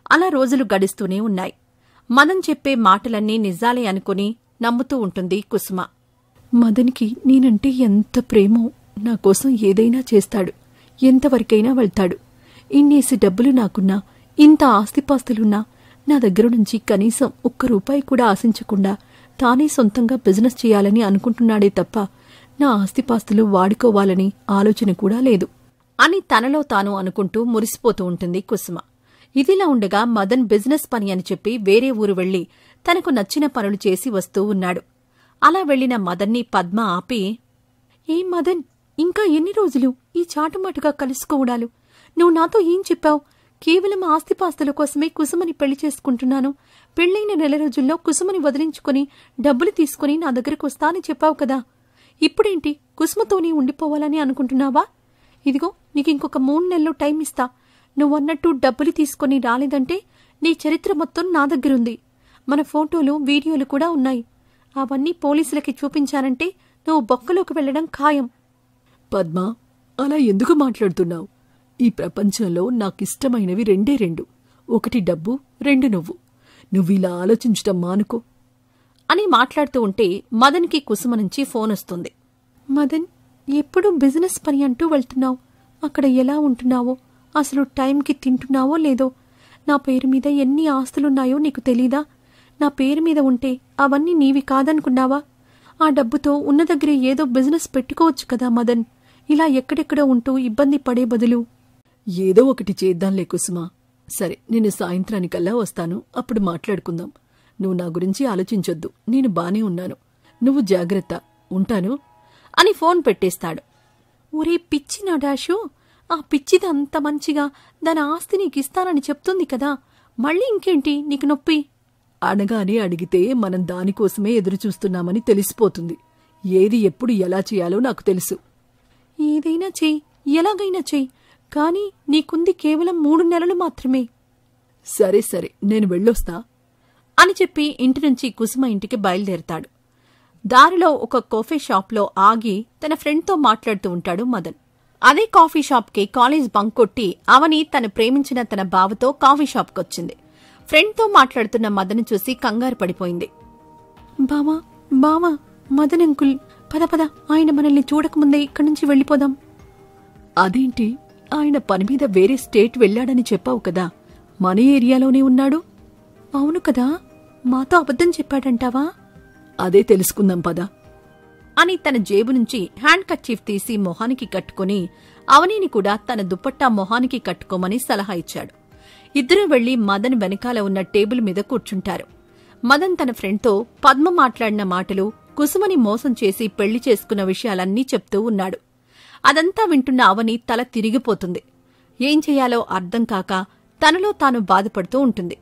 అలా రోజులు గడుస్తూనే ఉన్నాయి. మదన్ చెప్పే మాటలన్నీ నిజాలే అనుకుని నమ్ముతూ ఉంటుంది కుసుమ. మదన్కి నేనంటే ఎంత ప్రేమో, నాకోసం ఏదైనా చేస్తాడు, ఎంతవరకైనా వెళ్తాడు. ఇన్నేసి డబ్బులు నాకున్నా, ఇంత ఆస్తిపాస్తులున్నా నా దగ్గర నుంచి కనీసం ₹1 కూడా ఆశించకుండా తానే సొంతంగా బిజినెస్ చేయాలని అనుకుంటున్నాడే తప్ప నా ఆస్తిపాస్తులు వాడుకోవాలని ఆలోచన కూడా లేదు అని తనలో తాను అనుకుంటూ మురిసిపోతూ ఉంటుంది కుసుమ. ఇదిలా ఉండగా మదన్ బిజినెస్ పని అని చెప్పి వేరే ఊరు వెళ్లి తనకు నచ్చిన పనులు చేసి వస్తూ ఉన్నాడు. అలా వెళ్లిన మదన్ని పద్మ ఆపి, ఏం మదన్, ఇంకా ఎన్ని రోజులు ఈ చాటుమాటుగా కలుసుకోవడాలు? నువ్వు నాతో ఏం చెప్పావు? కేవలం ఆస్తిపాస్తుల కోసమే కుసుమని పెళ్లి చేసుకుంటున్నాను, పెళ్లైన నెల రోజుల్లో కుసుమని వదిలించుకుని డబ్బులు తీసుకుని నా దగ్గరకు వస్తానని చెప్పావు కదా. ఇప్పుడేంటి, కుసుమతోనే ఉండిపోవాలని అనుకుంటున్నావా? ఇదిగో, నీకింకొక 3 నెలలు టైం ఇస్తా. నువ్వన్నట్టు డబ్బులు తీసుకుని రాలేదంటే నీ చరిత్ర మొత్తం నా దగ్గరుంది. మన ఫోటోలు, వీడియోలు కూడా ఉన్నాయి. అవన్నీ పోలీసులకి చూపించానంటే నువ్వు బొక్కలోకి వెళ్లడం ఖాయం. పద్మ, అలా ఎందుకు మాట్లాడుతున్నావు? ఈ ప్రపంచంలో నాకిష్టమైనవి 2 ఒకటి డబ్బు, 2 నువ్వు. నువ్విలా ఆలోచించటం మానుకో అని మాట్లాడుతూ ఉంటే మదన్కి కుసుమ నుంచి ఫోన్ వస్తుంది. మదన్, ఎప్పుడు బిజినెస్ పని అంటూ వెళ్తున్నావు. అక్కడ ఎలా ఉంటున్నావో, అసలు టైంకి తింటున్నావో లేదో. నా పేరు మీద ఎన్ని ఆస్తులున్నాయో నీకు తెలీదా? నా పేరు మీద ఉంటే అవన్నీ నీవి కాదనుకున్నావా? ఆ డబ్బుతో ఉన్న దగ్గరే ఏదో బిజినెస్ పెట్టుకోవచ్చు కదా మదన్. ఇలా ఎక్కడెక్కడో ఉంటూ ఇబ్బంది పడే బదులు ఏదో ఒకటి చేద్దాంలే కుసుమ. సరే, నేను సాయంత్రానికల్లా వస్తాను, అప్పుడు మాట్లాడుకుందాం. నువ్వు నా గురించి ఆలోచించొద్దు, నేను బానే ఉన్నాను. నువ్వు జాగ్రత్త, ఉంటాను అని ఫోన్ పెట్టేస్తాడు. ఒరే పిచ్చి నా డాషు, ఆ పిచ్చిది అంత మంచిగా దాని ఆస్తి నీకిస్తానని చెప్తుంది కదా, మళ్ళీ ఇంకేంటి నీకు నొప్పి? అనగానే అడిగితే మనం దానికోసమే ఎదురుచూస్తున్నామని తెలిసిపోతుంది. ఏది ఎప్పుడు ఎలా చేయాలో నాకు తెలుసు. ఏదైనా చెయ్యి, ఎలాగైనా చెయ్యి, కాని నీకుంది కేవలం 3 నెలలు మాత్రమే. సరే సరే, నేను వెళ్ళొస్తా అని చెప్పి ఇంటి నుంచి కుసుమ ఇంటికి బయలుదేరతాడు. దారిలో ఒక కాఫీ షాప్లో ఆగి తన ఫ్రెండ్తో మాట్లాడుతూ ఉంటాడు మదన్. అదే కాఫీ షాప్కి కాలేజ్ బంక్ కొట్టి అవని తను ప్రేమించిన తన బావతో కాఫీ షాప్కొచ్చింది. ఫ్రెండ్తో మాట్లాడుతున్న మదన్ చూసి కంగారు పడిపోయింది. బావా బావా, మదన్ అంకుల్, పద పద, ఆయన మనల్ని చూడకముందే ఇక్కడి నుంచి వెళ్ళిపోదాం. అదేంటి, ఆయన పని మీద వేరే స్టేట్ వెళ్ళాడని చెప్పావు కదా, మన ఏరియాలోనే ఉన్నాడు. అవును కదా, మాతో అబద్ధం చెప్పాడంటావా? అదే తెలుసుకుందాం పద అని తన జేబు నుంచి హ్యాండ్ కర్చీఫ్ తీసి మొహానికి కట్టుకుని అవనిని కూడా తన దుపట్టా మొహానికి కట్టుకోమని సలహా ఇచ్చాడు. ఇద్దరూ వెళ్లి మదన్ వెనకాల ఉన్న టేబుల్ మీద కూర్చుంటారు. మదన్ తన ఫ్రెండ్తో పద్మ మాట్లాడిన మాటలు, కుసుమని మోసం చేసి పెళ్లి చేసుకున్న విషయాలన్నీ చెప్తూ ఉన్నాడు. అదంతా వింటున్న అవని తల తిరిగిపోతుంది. ఏం చెయ్యాలో అర్థం కాక తనలో తాను బాధపడుతూ ఉంటుంది.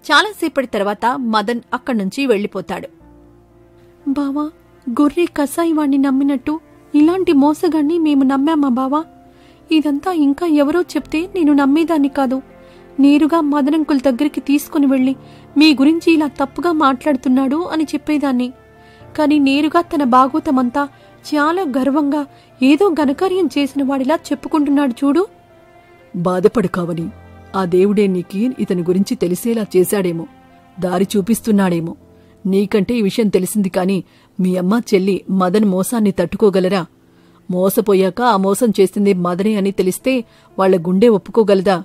చాలాసేపటి తర్వాత మదన్ అక్కడ్నుంచి వెళ్లిపోతాడు. బావా, గొర్రె కసాయి వాణ్ణి నమ్మినట్టు ఇలాంటి మోసగాన్ని మేము నమ్మామా బావా? ఇదంతా ఇంకా ఎవరో చెప్తే నేను నమ్మేదాన్ని కాదు. నేరుగా మదనంకుల్ దగ్గరికి తీసుకుని వెళ్లి మీ గురించి ఇలా తప్పుగా మాట్లాడుతున్నాడు అని చెప్పేదాన్ని. కాని నేరుగా తన బాగోతమంతా చాలా గర్వంగా ఏదో ఘనకార్యం చేసిన వాడిలా చెప్పుకుంటున్నాడు చూడు. బాధపడు కావని, ఆ దేవుడే నీకి ఇతని గురించి తెలిసేలా చేశాడేమో, దారి చూపిస్తున్నాడేమో. నీకంటే ఈ విషయం తెలిసింది కాని మీ అమ్మ చెల్లి మదన్ మోసాన్ని తట్టుకోగలరా? మోసపోయాక ఆ మోసం చేసింది మదనే అని తెలిస్తే వాళ్ల గుండె ఒప్పుకోగలదా?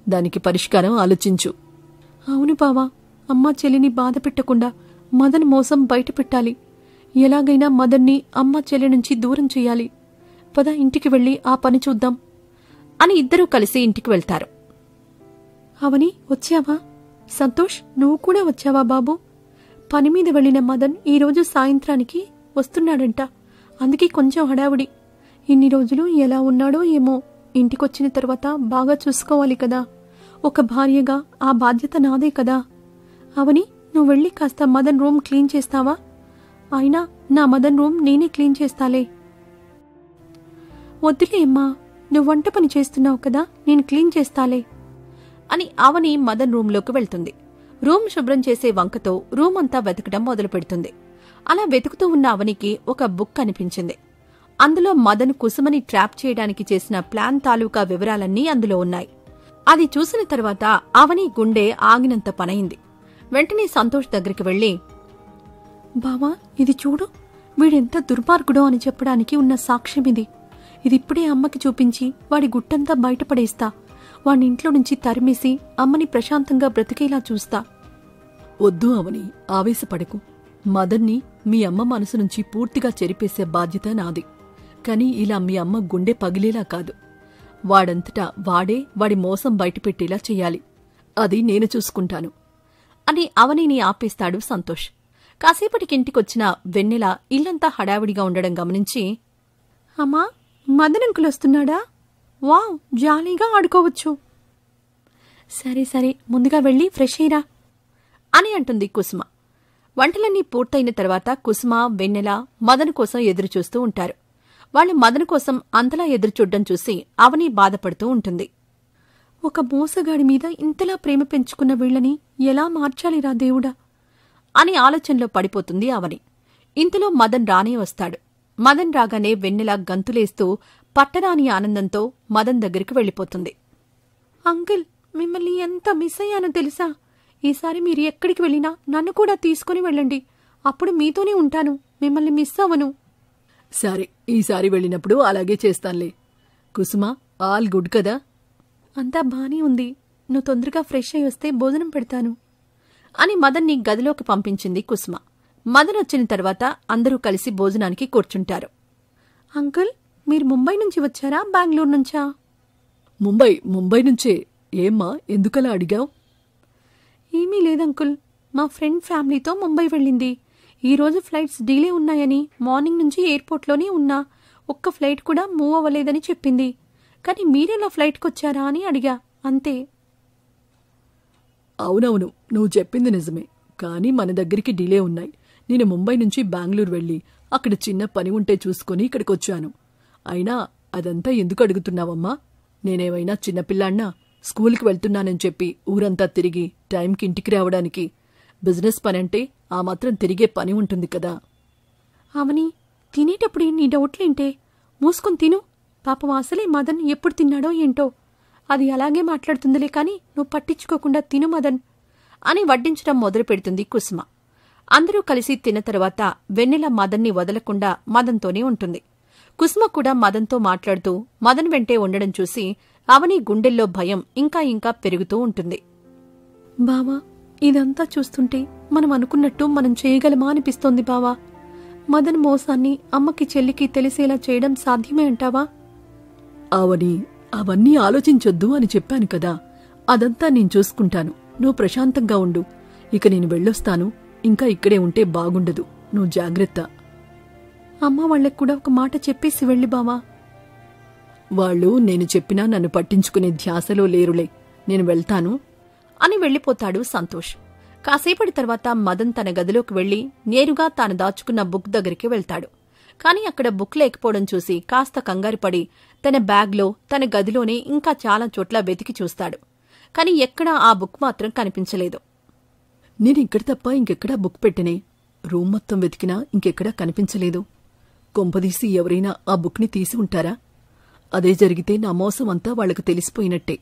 దానికి పరిష్కారం ఆలోచించు. అవును బావా, అమ్మా చెల్లిని బాధ పెట్టకుండా మదన్ మోసం బయట పెట్టాలి. ఎలాగైనా మదన్ని అమ్మ చెల్లి నుంచి దూరం చెయ్యాలి. పద, ఇంటికి వెళ్లి ఆ పని చూద్దాం అని ఇద్దరూ కలిసి ఇంటికి వెళ్తారు. అవని, వచ్చావా? సంతోష్, నువ్వు కూడా వచ్చావా బాబు? పనిమీద వెళ్లిన మదన్ ఈరోజు సాయంత్రానికి వస్తున్నాడంట. అందుకే కొంచెం హడావుడి. ఇన్ని రోజులు ఎలా ఉన్నాడో ఏమో. ఇంటికొచ్చిన తర్వాత బాగా చూసుకోవాలి కదా. ఒక భార్యగా ఆ బాధ్యత నాదే కదా. అవని, నువ్వు వెళ్ళి కాస్త మదన్ రూమ్ క్లీన్ చేస్తావా? అయినా నా మదన్ రూమ్ నేనే క్లీన్ చేస్తాలే. వద్దులే అమ్మా, నువ్వు వంట పని చేస్తున్నావు కదా, నేను క్లీన్ చేస్తాలే అని అవని మదన్ రూంలోకి వెళ్తుంది. రూమ్ శుభ్రం చేసే వంకతో రూమ్ అంతా వెతకడం మొదలు పెడుతుంది. అలా వెతుకుతూ ఉన్న అవనికి ఒక బుక్ కనిపించింది. అందులో మదన్ కుసుమని ట్రాప్ చేయడానికి చేసిన ప్లాన్ తాలూకా వివరాలన్నీ అందులో ఉన్నాయి. అది చూసిన తర్వాత అవని గుండె ఆగినంత పనైంది. వెంటనే సంతోష్ దగ్గరికి వెళ్లి, బావా, ఇది చూడు, వీడెంత దుర్మార్గుడో అని చెప్పడానికి ఉన్న సాక్ష్యమిది. ఇదిప్పుడే అమ్మకి చూపించి వాడి గుట్టంతా బయటపడేస్తా. వాణ్ణి ఇంట్లో నుంచి తరిమేసి అమ్మని ప్రశాంతంగా బ్రతికేలా చూస్తా. వద్దు అవని, ఆవేశపడకు. మదన్ని మీ అమ్మ మనసు నుంచి పూర్తిగా చెరిపేసే బాధ్యత నాది. కాని ఇలా మీ అమ్మ గుండె పగిలేలా కాదు. వాడంతటా వాడే వాడి మోసం బయటపెట్టేలా చెయ్యాలి. అది నేను చూసుకుంటాను అని అవనిని ఆపేస్తాడు సంతోష్. కాసేపటికింటికొచ్చిన వెన్నెల ఇల్లంతా హడావిడిగా ఉండడం గమనించి, అమ్మా, మదనంకులు వస్తున్నాడా? వావ్, జాలీగా ఆడుకోవచ్చు. సరే సరే, ముందుగా వెళ్ళి ఫ్రెష్ అయ్యిరా అని అంటుంది కుసుమ. వంటలన్నీ పూర్తయిన తర్వాత కుసుమ, వెన్నెల మదన్ కోసం ఎదురుచూస్తూ ఉంటారు. వాళ్ళు మదన్ కోసం అంతలా ఎదురుచూడ్డం చూసి అవని బాధపడుతూ ఉంటుంది. ఒక మోసగాడి మీద ఇంతలా ప్రేమ పెంచుకున్న వీళ్లని ఎలా మార్చాలిరా దేవుడా అని ఆలోచనలో పడిపోతుంది అవని. ఇంతలో మదన్ రానే వస్తాడు. మదన్ రాగానే వెన్నెల గంతులేస్తూ పట్టరాని ఆనందంతో మదన్ దగ్గరికి వెళ్ళిపోతుంది. అంకుల్, మిమ్మల్ని ఎంత మిస్ అయ్యానో తెలుసా? ఈసారి మీరు ఎక్కడికి వెళ్ళినా నన్ను కూడా తీసుకుని వెళ్ళండి. అప్పుడు మీతోనే ఉంటాను, మిమ్మల్ని మిస్ అవ్వను. సరే, ఈసారి వెళ్ళినప్పుడు అలాగే చేస్తానులే. కుసుమ, ఆల్ గుడ్ కదా? అంతా బానే ఉంది. నువ్వు తొందరగా ఫ్రెష్ అయి వస్తే భోజనం పెడతాను అని మదన్ని గదిలోకి పంపించింది కుసుమ. మదన్ వచ్చిన తర్వాత అందరూ కలిసి భోజనానికి కూర్చుంటారు. అంకుల్, మీరు ముంబై నుంచి వచ్చారా, బెంగళూరు నుంచా? ముంబై నుంచే. ఏమ్మా, ఎందుకలా అడిగావు? ఏమీ లేదంకుల్, మా ఫ్రెండ్ ఫ్యామిలీతో ముంబై వెళ్ళింది. ఈరోజు ఫ్లైట్స్ డిలే ఉన్నాయని మార్నింగ్ నుంచి ఎయిర్పోర్ట్లోనే ఉన్నా. ఒక్క ఫ్లైట్ కూడా మూవ్ అవ్వలేదని చెప్పింది. కానీ మీరెలా ఫ్లైట్కొచ్చారా అని అడిగా, అంతే. అవునవును, నువ్వు చెప్పింది నిజమే. కానీ మన దగ్గరికి డిలే ఉన్నాయి. నేను ముంబై నుంచి బెంగళూరు వెళ్ళి అక్కడ చిన్న పని ఉంటే చూసుకుని ఇక్కడికొచ్చాను. అయినా అదంతా ఎందుకు అడుగుతున్నావమ్మా? నేనేమైనా చిన్నపిల్లాన్నా? స్కూల్కి వెళ్తున్నానని చెప్పి ఊరంతా తిరిగి టైంకి ఇంటికి రావడానికి. బిజినెస్ పనంటే ఆ మాత్రం తిరిగే పని ఉంటుంది కదా. అవని, తినేటప్పుడు నీ డౌట్లేంటే? మూసుకొని తిను. పాపం అసలే మదన్ ఎప్పుడు తిన్నాడో ఏంటో. అది అలాగే మాట్లాడుతుందిలే కాని నువ్వు పట్టించుకోకుండా తిను మదన్ అని వడ్డించడం మొదలు పెడుతుంది కుసుమ. అందరూ కలిసి తిన్న తరువాత వెన్నెల మదన్ని వదలకుండా మదన్తోనే ఉంటుంది. కుసుమ కూడా మదన్తో మాట్లాడుతూ మదన్ వెంటే ఉండడం చూసి అవని గుండెల్లో భయం ఇంకా ఇంకా పెరుగుతూ ఉంటుంది. బావా, ఇదంతా చూస్తుంటే మనం అనుకున్నట్టు మనం చేయగలమా అనిపిస్తోంది బావా. మదన్ మోసాన్ని అమ్మకి చెల్లికి తెలిసేలా చేయడం సాధ్యమే అంటావా? అవన్నీ ఆలోచించొద్దు అని చెప్పాను కదా. అదంతా నేను చూసుకుంటాను. నువ్వు ప్రశాంతంగా ఉండు. ఇక నేను వెళ్ళొస్తాను. ఇంకా ఇక్కడే ఉంటే బాగుండదు. నువ్వు జాగ్రత్త. అమ్మ వాళ్ళకి కూడా ఒక మాట చెప్పేసి వెళ్ళి బావా. వాళ్ళు నేను చెప్పినా నన్ను పట్టించుకునే ధ్యాసలో లేరులే. నేను వెళ్తాను అని వెళ్ళిపోతాడు సంతోష్. కాసేపటి తర్వాత మదన్ తన గదిలోకి వెళ్లి నేరుగా తాను దాచుకున్న బుక్ దగ్గరికి వెళ్తాడు. కాని అక్కడ బుక్ లేకపోవడం చూసి కాస్త కంగారుపడి తన బ్యాగ్లో, తన గదిలోనే ఇంకా చాలా చోట్ల వెతికి చూస్తాడు. కాని ఎక్కడా ఆ బుక్ మాత్రం కనిపించలేదు. నేనిక్కడ తప్ప ఇంకెక్కడా బుక్ పెట్టనే. రూమ్ మొత్తం వెతికినా ఇంకెక్కడా కనిపించలేదు. కొంపదీసి ఎవరైనా ఆ బుక్ని తీసి ఉంటారా? అదే జరిగితే నా మోసం అంతా వాళ్లకు తెలిసిపోయినట్టే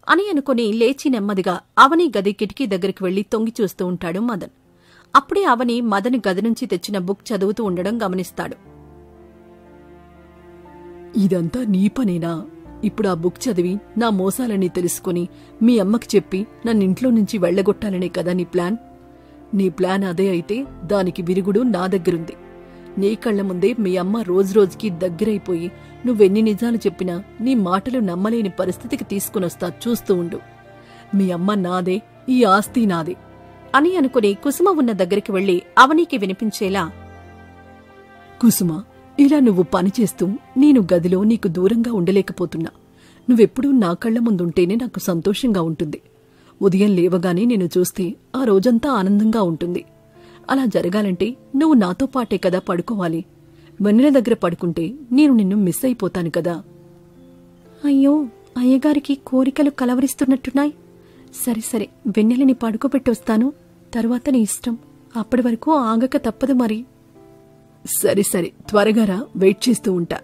అని అనుకుని లేచి నెమ్మదిగా అవని గది కిటికీ దగ్గరికి వెళ్లి తొంగి చూస్తూ ఉంటాడు మదన్. అప్పుడే అవని మదన్ గది నుంచి తెచ్చిన బుక్ చదువుతూ ఉండడం గమనిస్తాడు. ఇదంతా నీ పనేనా? ఇప్పుడు ఆ బుక్ చదివి నా మోసాలని తెలుసుకుని మీ అమ్మకి చెప్పి నన్నింట్లో నుంచి వెళ్లగొట్టాలనే కదా నీ ప్లాన్? నీ ప్లాన్ అదే అయితే దానికి విరుగుడు నా దగ్గరుంది. నీ కళ్ల ముందే మీ అమ్మ రోజురోజుకి దగ్గరైపోయి నువ్వెన్ని నిజాలు చెప్పినా నీ మాటలు నమ్మలేని పరిస్థితికి తీసుకునొస్తా, చూస్తూ ఉండు. మీ అమ్మ నాదే, ఈ ఆస్తి నాదే అని అనుకుని కుసుమ ఉన్న దగ్గరికి వెళ్లి అవనికి వినిపించేలా, కుసుమ, ఇలా నువ్వు పనిచేస్తూ నేను గదిలో నీకు దూరంగా ఉండలేకపోతున్నా. నువ్వెప్పుడూ నా కళ్ల ముందుంటేనే నాకు సంతోషంగా ఉంటుంది. ఉదయం లేవగానే నేను చూస్తే ఆ రోజంతా ఆనందంగా ఉంటుంది. అలా జరగాలంటే నువ్వు నాతో పాటే కదా పడుకోవాలి. వెన్నెల దగ్గర పడుకుంటే నేను నిన్ను మిస్ అయిపోతాను కదా. అయ్యో, అయ్యగారికి కోరికలు కలవరిస్తున్నట్టున్నాయి. సరే సరే, వెన్నెలని పడుకోబెట్టొస్తాను. తరువాత నీ ఇష్టం. అప్పటి వరకు ఆగక తప్పదు మరి. సరే సరే, త్వరగా రా, వెయిట్ చేస్తూ ఉంటా.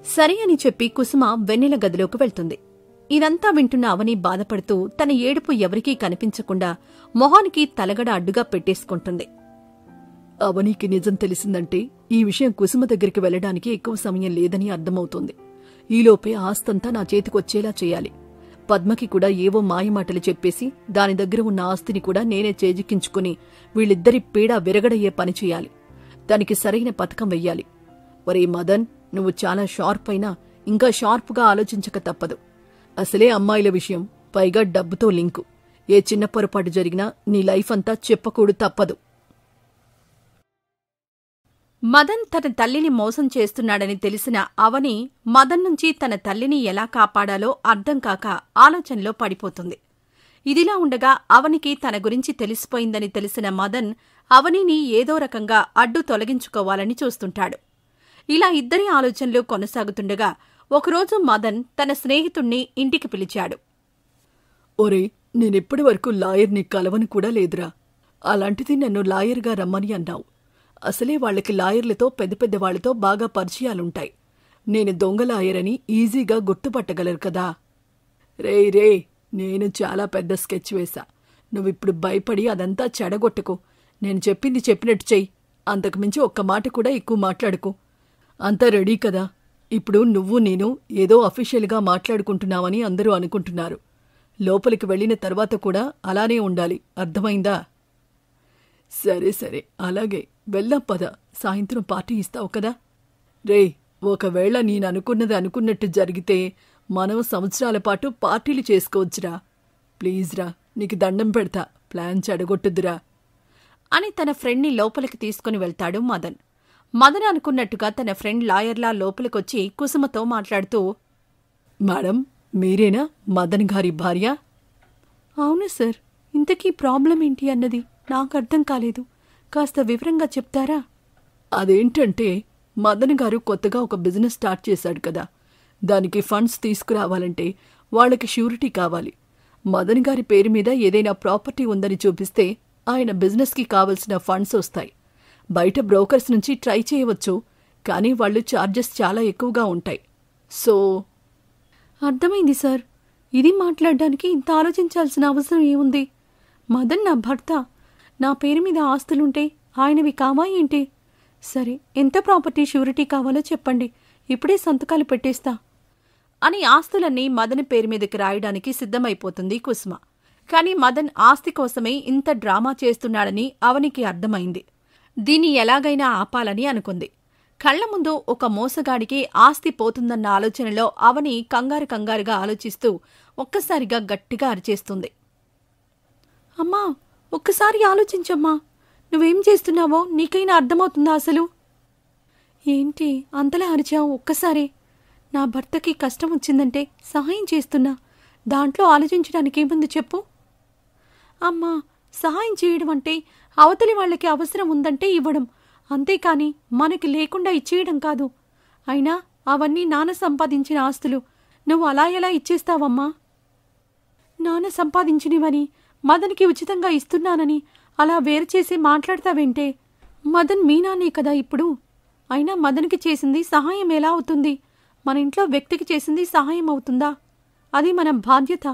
సరే అని చెప్పి కుసుమ వెన్నెల గదిలోకి వెళ్తుంది. ఇదంతా వింటున్న అవని బాధపడుతూ తన ఏడుపు ఎవరికీ కనిపించకుండా మొహానికి తలగడ అడ్డుగా పెట్టేసుకుంటుంది. అవనికి నిజం తెలిసిందంటే ఈ విషయం కుసుమ దగ్గరికి వెళ్లడానికి ఎక్కువ సమయం లేదని అర్థమవుతోంది. ఈలోపే ఆస్తంతా నా చేతికొచ్చేలా చేయాలి. పద్మకి కూడా ఏవో మాయమాటలు చెప్పేసి దాని దగ్గర ఉన్న ఆస్తిని కూడా నేనే చేజిక్కించుకుని వీళ్ళిద్దరి పీడ విరగడయ్యే పని చేయాలి. దానికి సరైన పథకం వెయ్యాలి. ఒరే మదన్, నువ్వు చాలా షార్ప్ అయినా ఇంకా షార్ప్గా ఆలోచించక తప్పదు. అసలే అమ్మాయిల విషయం, పైగా డబ్బుతో లింకు. ఏ చిన్న పొరపాటు జరిగినా నీ లైఫ్ అంతా చెప్పకూడు తప్పదు. మదన్ తన తల్లిని మోసం చేస్తున్నాడని తెలిసిన అవని మదన్ నుంచి తన తల్లిని ఎలా కాపాడాలో అర్థం కాక ఆలోచనలో పడిపోతుంది. ఇదిలా ఉండగా అవనికి తన గురించి తెలిసిపోయిందని తెలిసిన మదన్ అవనిని ఏదో రకంగా అడ్డు తొలగించుకోవాలని చూస్తుంటాడు. ఇలా ఇద్దరి ఆలోచనలు కొనసాగుతుండగా ఒకరోజు మదన్ తన స్నేహితుణ్ణి ఇంటికి పిలిచాడు. ఒరే, నేనెప్పటి వరకు లాయర్ని కలవను కూడా లేదురా. అలాంటిది నన్ను లాయర్గా రమ్మని అన్నావు. అసలే వాళ్లకి లాయర్లతో పెద్ద పెద్ద వాళ్లతో బాగా పరిచయాలుంటాయి. నేను దొంగ లాయరని ఈజీగా గుర్తుపట్టగలరు కదా. రే, నేను చాలా పెద్ద స్కెచ్ వేశా. నువ్విప్పుడు భయపడి అదంతా చెడగొట్టకు. నేను చెప్పింది చెప్పినట్టు చెయ్యి. అంతకుమించి ఒక్క మాట కూడా ఎక్కువ మాట్లాడుకో. అంతా రెడీ కదా? ఇప్పుడు నువ్వు నేను ఏదో అఫీషియల్గా మాట్లాడుకుంటున్నావని అందరూ అనుకుంటున్నారు. లోపలికి వెళ్లిన తర్వాత కూడా అలానే ఉండాలి, అర్థమైందా? సరే, అలాగే వెళ్దాం పద. సాయంత్రం పార్టీ ఇస్తావు కదా? రే, ఒకవేళ నేననుకున్నది అనుకున్నట్టు జరిగితే మనం సంవత్సరాల పాటు పార్టీలు చేసుకోవచ్చురా. ప్లీజ్ రా, నీకు దండం పెడతా. ప్లాన్ చెడగొట్టుద్దురా అని తన ఫ్రెండ్ని లోపలికి తీసుకుని వెళ్తాడు మదన్. మదన్ అనుకున్నట్టుగా తన ఫ్రెండ్ లాయర్లా లోపలికొచ్చి కుసుమతో మాట్లాడుతూ, మేడం, మీరేనా మదన్ గారి భార్య? అవును సార్. ఇంతకీ ప్రాబ్లం ఏంటి అన్నది నాకు అర్థం కాలేదు. కాస్త వివరంగా చెప్తారా? అదేంటంటే, మదన్ గారు కొత్తగా ఒక బిజినెస్ స్టార్ట్ చేశాడు కదా. దానికి ఫండ్స్ తీసుకురావాలంటే వాళ్ళకి ష్యూరిటీ కావాలి. మదన్ గారి పేరు మీద ఏదైనా ప్రాపర్టీ ఉందని చూపిస్తే ఆయన బిజినెస్కి కావలసిన ఫండ్స్ వస్తాయి. బయట బ్రోకర్స్ నుంచి ట్రై చేయవచ్చు, కానీ వాళ్ళు ఛార్జెస్ చాలా ఎక్కువగా ఉంటాయి. సో అర్థమైంది సార్. ఇది మాట్లాడడానికి ఇంత ఆలోచించాల్సిన అవసరం ఏముంది? మదన్ నా భర్త. నా పేరు మీద ఆస్తులుంటే ఆయనవి కావా ఏంటి? సరే, ఎంత ప్రాపర్టీ షూరిటీ కావాలో చెప్పండి, ఇప్పుడే సంతకాలు పెట్టేస్తా అని ఆస్తులన్నీ మదన్ పేరు మీదకి రాయడానికి సిద్ధమైపోతుంది కుసుమ. కాని మదన్ ఆస్తి కోసమే ఇంత డ్రామా చేస్తున్నాడని అవనికి అర్థమైంది. దీన్ని ఎలాగైనా ఆపాలని అనుకుంది. కళ్ల ముందు ఒక మోసగాడికి ఆస్తి పోతుందన్న ఆలోచనలో అవని కంగారుగా ఆలోచిస్తూ ఒక్కసారిగా గట్టిగా అరిచేస్తుంది. అమ్మా, ఒక్కసారి ఆలోచించమ్మా. నువ్వేం చేస్తున్నావో నీకైనా అర్థమవుతుందా అసలు? ఏంటి అంతలా అరిచావు? ఒక్కసారి నా భర్తకి కష్టం వచ్చిందంటే సహాయం చేస్తున్నా, దాంట్లో ఆలోచించడానికేముంది చెప్పు. అమ్మా, సహాయం చేయడం అంటే అవతలి వాళ్ళకి అవసరం ఉందంటే ఇవ్వడం, అంతేకాని మనకి లేకుండా ఇచ్చేయడం కాదు. అయినా అవన్నీ నాన్న సంపాదించిన ఆస్తులు, నువ్వు అలా ఎలా ఇచ్చేస్తావమ్మా? నాన్న సంపాదించినవని మదన్కి ఉచితంగా ఇస్తున్నానని అలా వేరు చేసి మాట్లాడతావేంటే? మదన్ మీ నాన్నే కదా ఇప్పుడు. అయినా మదన్కి చేసింది సహాయం ఎలా అవుతుంది? మన ఇంట్లో వ్యక్తికి చేసింది సహాయం అవుతుందా? అది మన బాధ్యత.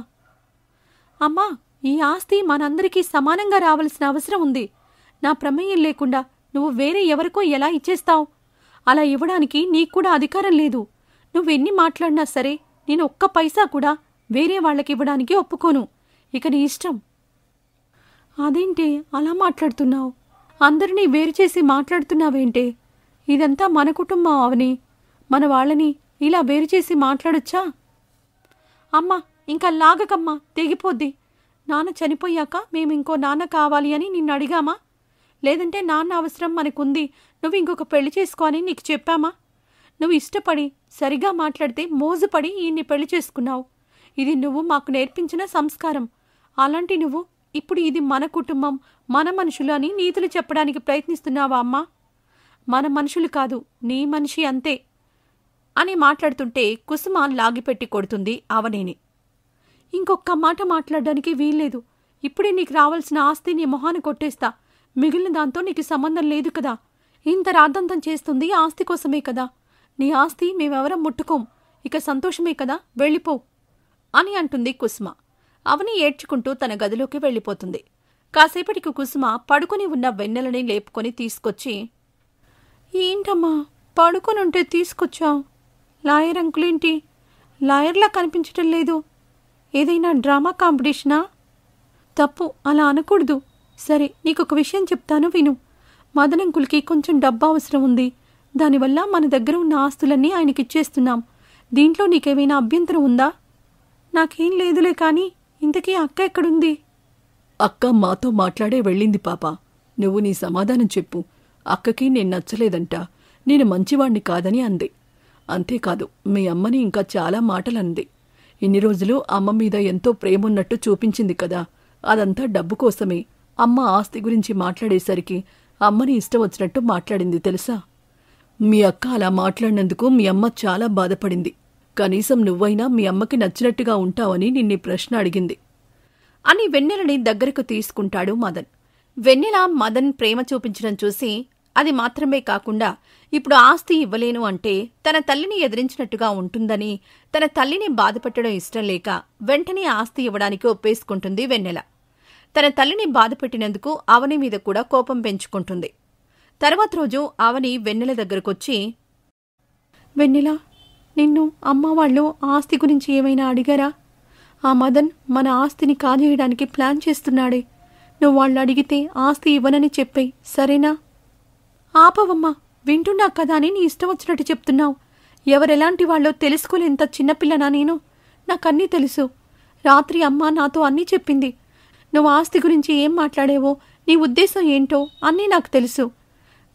అమ్మా, ఈ ఆస్తి మనందరికీ సమానంగా రావాల్సిన అవసరం ఉంది. నా ప్రమేయం లేకుండా నువ్వు వేరే ఎవరికో ఎలా ఇచ్చేస్తావు? అలా ఇవ్వడానికి నీకు కూడా అధికారం లేదు. నువ్వెన్ని మాట్లాడినా సరే నేను ఒక్క పైసా కూడా వేరే వాళ్ళకివ్వడానికి ఒప్పుకోను. ఇక నీ ఇష్టం. అదేంటి అలా మాట్లాడుతున్నావు? అందరినీ వేరు చేసి మాట్లాడుతున్నావేంటే? ఇదంతా మన కుటుంబం అవని. మన వాళ్ళని ఇలా వేరు చేసి మాట్లాడొచ్చా? అమ్మా, ఇంకా లాగకమ్మా, తెగిపోద్ది. నాన్న చనిపోయాక మేమింకో నాన్న కావాలి అని నిన్ను అడిగామా? లేదంటే నాన్న అవసరం మనకుంది, నువ్వు ఇంకొక పెళ్లి చేసుకో అని నీకు చెప్పామా? నువ్వు ఇష్టపడి సరిగా మాట్లాడితే మోజుపడి ఈయన్ని పెళ్లి చేసుకున్నావు. ఇది నువ్వు మాకు నేర్పించిన సంస్కారం. అలాంటి నువ్వు ఇప్పుడు ఇది మన కుటుంబం, మన మనుషులు అని నీతులు చెప్పడానికి ప్రయత్నిస్తున్నావా అమ్మా? మన మనుషులు కాదు, నీ మనిషి అంతే అని మాట్లాడుతుంటే కుసుమ లాగిపెట్టి కొడుతుంది అవనిని. ఇంకొక్క మాట మాట్లాడడానికి వీల్లేదు. ఇప్పుడే నీకు రావాల్సిన ఆస్తి నీ మొహాన్ని కొట్టేస్తా. మిగిలిన దాంతో నీకు సంబంధం లేదు కదా. ఇంత రాద్దంతం చేస్తుంది ఆస్తి కోసమే కదా. నీ ఆస్తి మేమెవరం ముట్టుకోం. ఇక సంతోషమే కదా, వెళ్ళిపో అని అంటుంది కుసుమ. అవని ఏడ్చుకుంటూ తన గదిలోకి వెళ్ళిపోతుంది. కాసేపటికి కుసుమ పడుకుని ఉన్న వెన్నెలని లేపుకొని తీసుకొచ్చి, ఏంటమ్మా పడుకునుంటే తీసుకొచ్చావు? లాయర్ అంకులేంటి లాయర్లా కనిపించటం లేదు? ఏదైనా డ్రామా కాంపిటీషనా? తప్పు, అలా అనకూడదు. సరే, నీకొక విషయం చెప్తాను విను. మదన్ అంకుల్కి కొంచెం డబ్బు అవసరం ఉంది. దానివల్ల మన దగ్గర ఉన్న ఆస్తులన్నీ ఆయనకిచ్చేస్తున్నాం. దీంట్లో నీకేమైనా అభ్యంతరం ఉందా? నాకేం లేదులే, కానీ ఇంతకీ అక్క ఎక్కడుంది? అక్క మాతో మాట్లాడే వెళ్ళింది పాప. నువ్వు నీ సమాధానం చెప్పు. అక్కకి నేను నచ్చలేదంట, నేను మంచివాణ్ణి కాదని అంది. అంతేకాదు, మీ అమ్మని ఇంకా చాలా మాటలంది. ఇన్ని రోజులు అమ్మ మీద ఎంతో ప్రేమున్నట్టు చూపించింది కదా, అదంతా డబ్బు కోసమే. అమ్మ ఆస్తి గురించి మాట్లాడేసరికి అమ్మని ఇష్టం వచ్చినట్టు మాట్లాడింది తెలుసా? మీ అక్క అలా మాట్లాడినందుకు మీ అమ్మ చాలా బాధపడింది. కనీసం నువ్వైనా మీ అమ్మకి నచ్చినట్టుగా ఉంటావని నిన్ను ప్రశ్న అడిగింది అని వెన్నెలని దగ్గరకు తీసుకుంటాడు మదన్. వెన్నెల మదన్ ప్రేమ చూపించడం చూసి, అది మాత్రమే కాకుండా ఇప్పుడు ఆస్తి ఇవ్వలేను అంటే తన తల్లిని ఎదిరించినట్టుగా ఉంటుందని, తన తల్లిని బాధపెట్టడం ఇష్టం లేక వెంటనే ఆస్తి ఇవ్వడానికి ఒప్పేసుకుంటుంది వెన్నెల. తన తల్లిని బాధపెట్టినందుకు అవని మీద కూడా కోపం పెంచుకుంటుంది. తర్వాత రోజు అవని వెన్నెల దగ్గరకొచ్చి, వెన్నెల, నిన్ను అమ్మ వాళ్ళు ఆస్తి గురించి ఏమైనా అడిగారా? ఆ మదన్ మన ఆస్తిని కాజేయడానికి ప్లాన్ చేస్తున్నాడే. నువ్వు వాళ్ళు అడిగితే ఆస్తి ఇవ్వనని చెప్పేయ్, సరేనా? ఆపవమ్మా, వింటున్నా కదా అని నీ ఇష్టం వచ్చినట్టు చెప్తున్నావు. ఎవరెలాంటి వాళ్ళో తెలుసుకోలేంత చిన్నపిల్లనా నేను? నాకన్నీ తెలుసు. రాత్రి అమ్మ నాతో అన్నీ చెప్పింది. నువ్వు ఆస్తి గురించి ఏం మాట్లాడేవో, నీ ఉద్దేశం ఏంటో అన్నీ నాకు తెలుసు.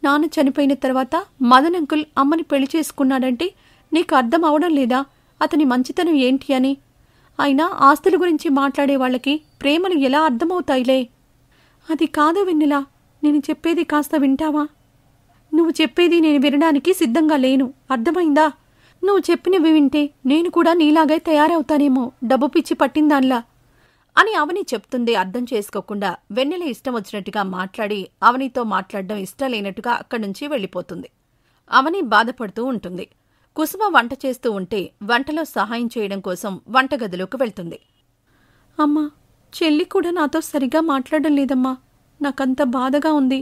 నాన్న చనిపోయిన తర్వాత మదన్ అంకుల్ అమ్మని పెళ్లి చేసుకున్నాడంటే నీకు అర్థం అవడం లేదా అతని మంచితనం ఏంటి అని? అయినా ఆస్తుల గురించి మాట్లాడే వాళ్ళకి ప్రేమలు ఎలా అర్థమవుతాయిలే. అది కాదు వెన్నెలా, నేను చెప్పేది కాస్త వింటావా? నువ్వు చెప్పేది నేను వినడానికి సిద్ధంగా లేను, అర్థమైందా? నువ్వు చెప్పినవి వింటే నేను కూడా నీలాగే తయారవుతానేమో, డబ్బు పిచ్చి పట్టిందాన్లా అని అవని చెప్తుంది అర్థం చేసుకోకుండా వెన్నెల ఇష్టం వచ్చినట్టుగా మాట్లాడి అవనితో మాట్లాడడం ఇష్టం లేనట్టుగా అక్కడ్నుంచి వెళ్ళిపోతుంది. అవని బాధపడుతూ ఉంటుంది. కుసుమ వంట చేస్తూ ఉంటే వంటలో సహాయం చేయడం కోసం వంటగదిలోకి వెళ్తుంది. అమ్మా, చెల్లి కూడా నాతో సరిగా మాట్లాడడం లేదమ్మా. నాకంత బాధగా ఉంది.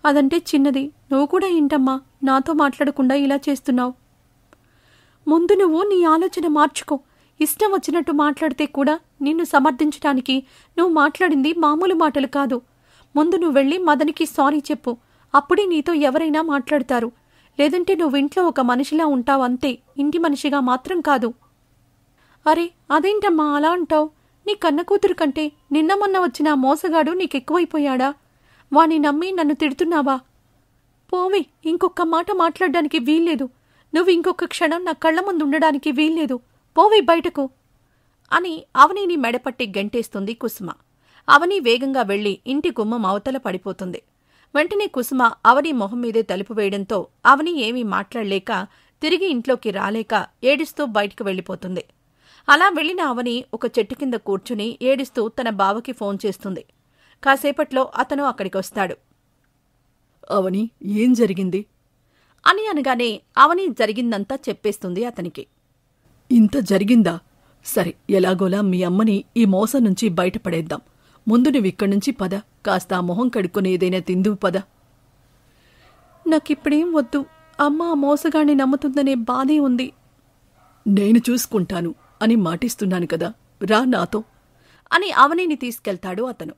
అదంటే చిన్నది, నువ్వు కూడా ఏంటమ్మా నాతో మాట్లాడకుండా ఇలా చేస్తున్నావు? ముందు నువ్వు నీ ఆలోచన మార్చుకో. ఇష్టం వచ్చినట్టు మాట్లాడితే కూడా నిన్ను సమర్థించడానికి నువ్వు మాట్లాడింది మామూలు మాటలు కాదు. ముందు నువ్వు వెళ్ళి మదన్కి సారీ చెప్పు. అప్పుడే నీతో ఎవరైనా మాట్లాడతారు. లేదంటే నువ్వు ఇంట్లో ఒక మనిషిలా ఉంటావంతే, ఇంటి మనిషిగా మాత్రం కాదు. అరే, అదేంటమ్మా అలా అంటావు? నీ కన్న కూతురు కంటే నిన్న మొన్న వచ్చిన మోసగాడు నీకెక్కువైపోయాడా? వాణ్ణి నమ్మి నన్ను తిడుతున్నావా? పోవే, ఇంకొక మాట మాట్లాడడానికి వీల్లేదు. నువ్వు ఇంకొక క్షణం నా కళ్ల ముందు ఉండడానికి వీల్లేదు. పోవే బయటకు అని అవనిని మెడపట్టి గెంటేస్తుంది కుసుమ. అవని వేగంగా వెళ్లి ఇంటి గుమ్మం అవతల పడిపోతుంది. వెంటనే కుసుమ అవని మొహం మీదే తలుపు వేయడంతో అవని ఏమీ మాట్లాడలేక తిరిగి ఇంట్లోకి రాలేక ఏడుస్తూ బయటికి వెళ్ళిపోతుంది. అలా వెళ్లిన అవని ఒక చెట్టు కింద కూర్చుని ఏడుస్తూ తన బావకి ఫోన్ చేస్తుంది. కాసేపట్లో అతను అక్కడికొస్తాడు. అవని, ఏం జరిగింది అని అనగానే అవని జరిగిందంతా చెప్పేస్తుంది అతనికి. ఇంత జరిగిందా? సరే, ఎలాగోలా మీ అమ్మని ఈ మోసం నుంచి బయటపడేద్దాం. ముందు నువ్విక్కడ్నుంచి పద. కాస్త ఆ మొహం కడుక్కుని ఏదైనా తిందువు పద. నాకిప్పుడేం వద్దు. అమ్మ ఆ మోసగాన్ని నమ్ముతుందనే బాధే ఉంది. నేను చూసుకుంటాను అని మాటిస్తున్నాను కదా, రా నాతో అని అవనిని తీసుకెళ్తాడు అతను.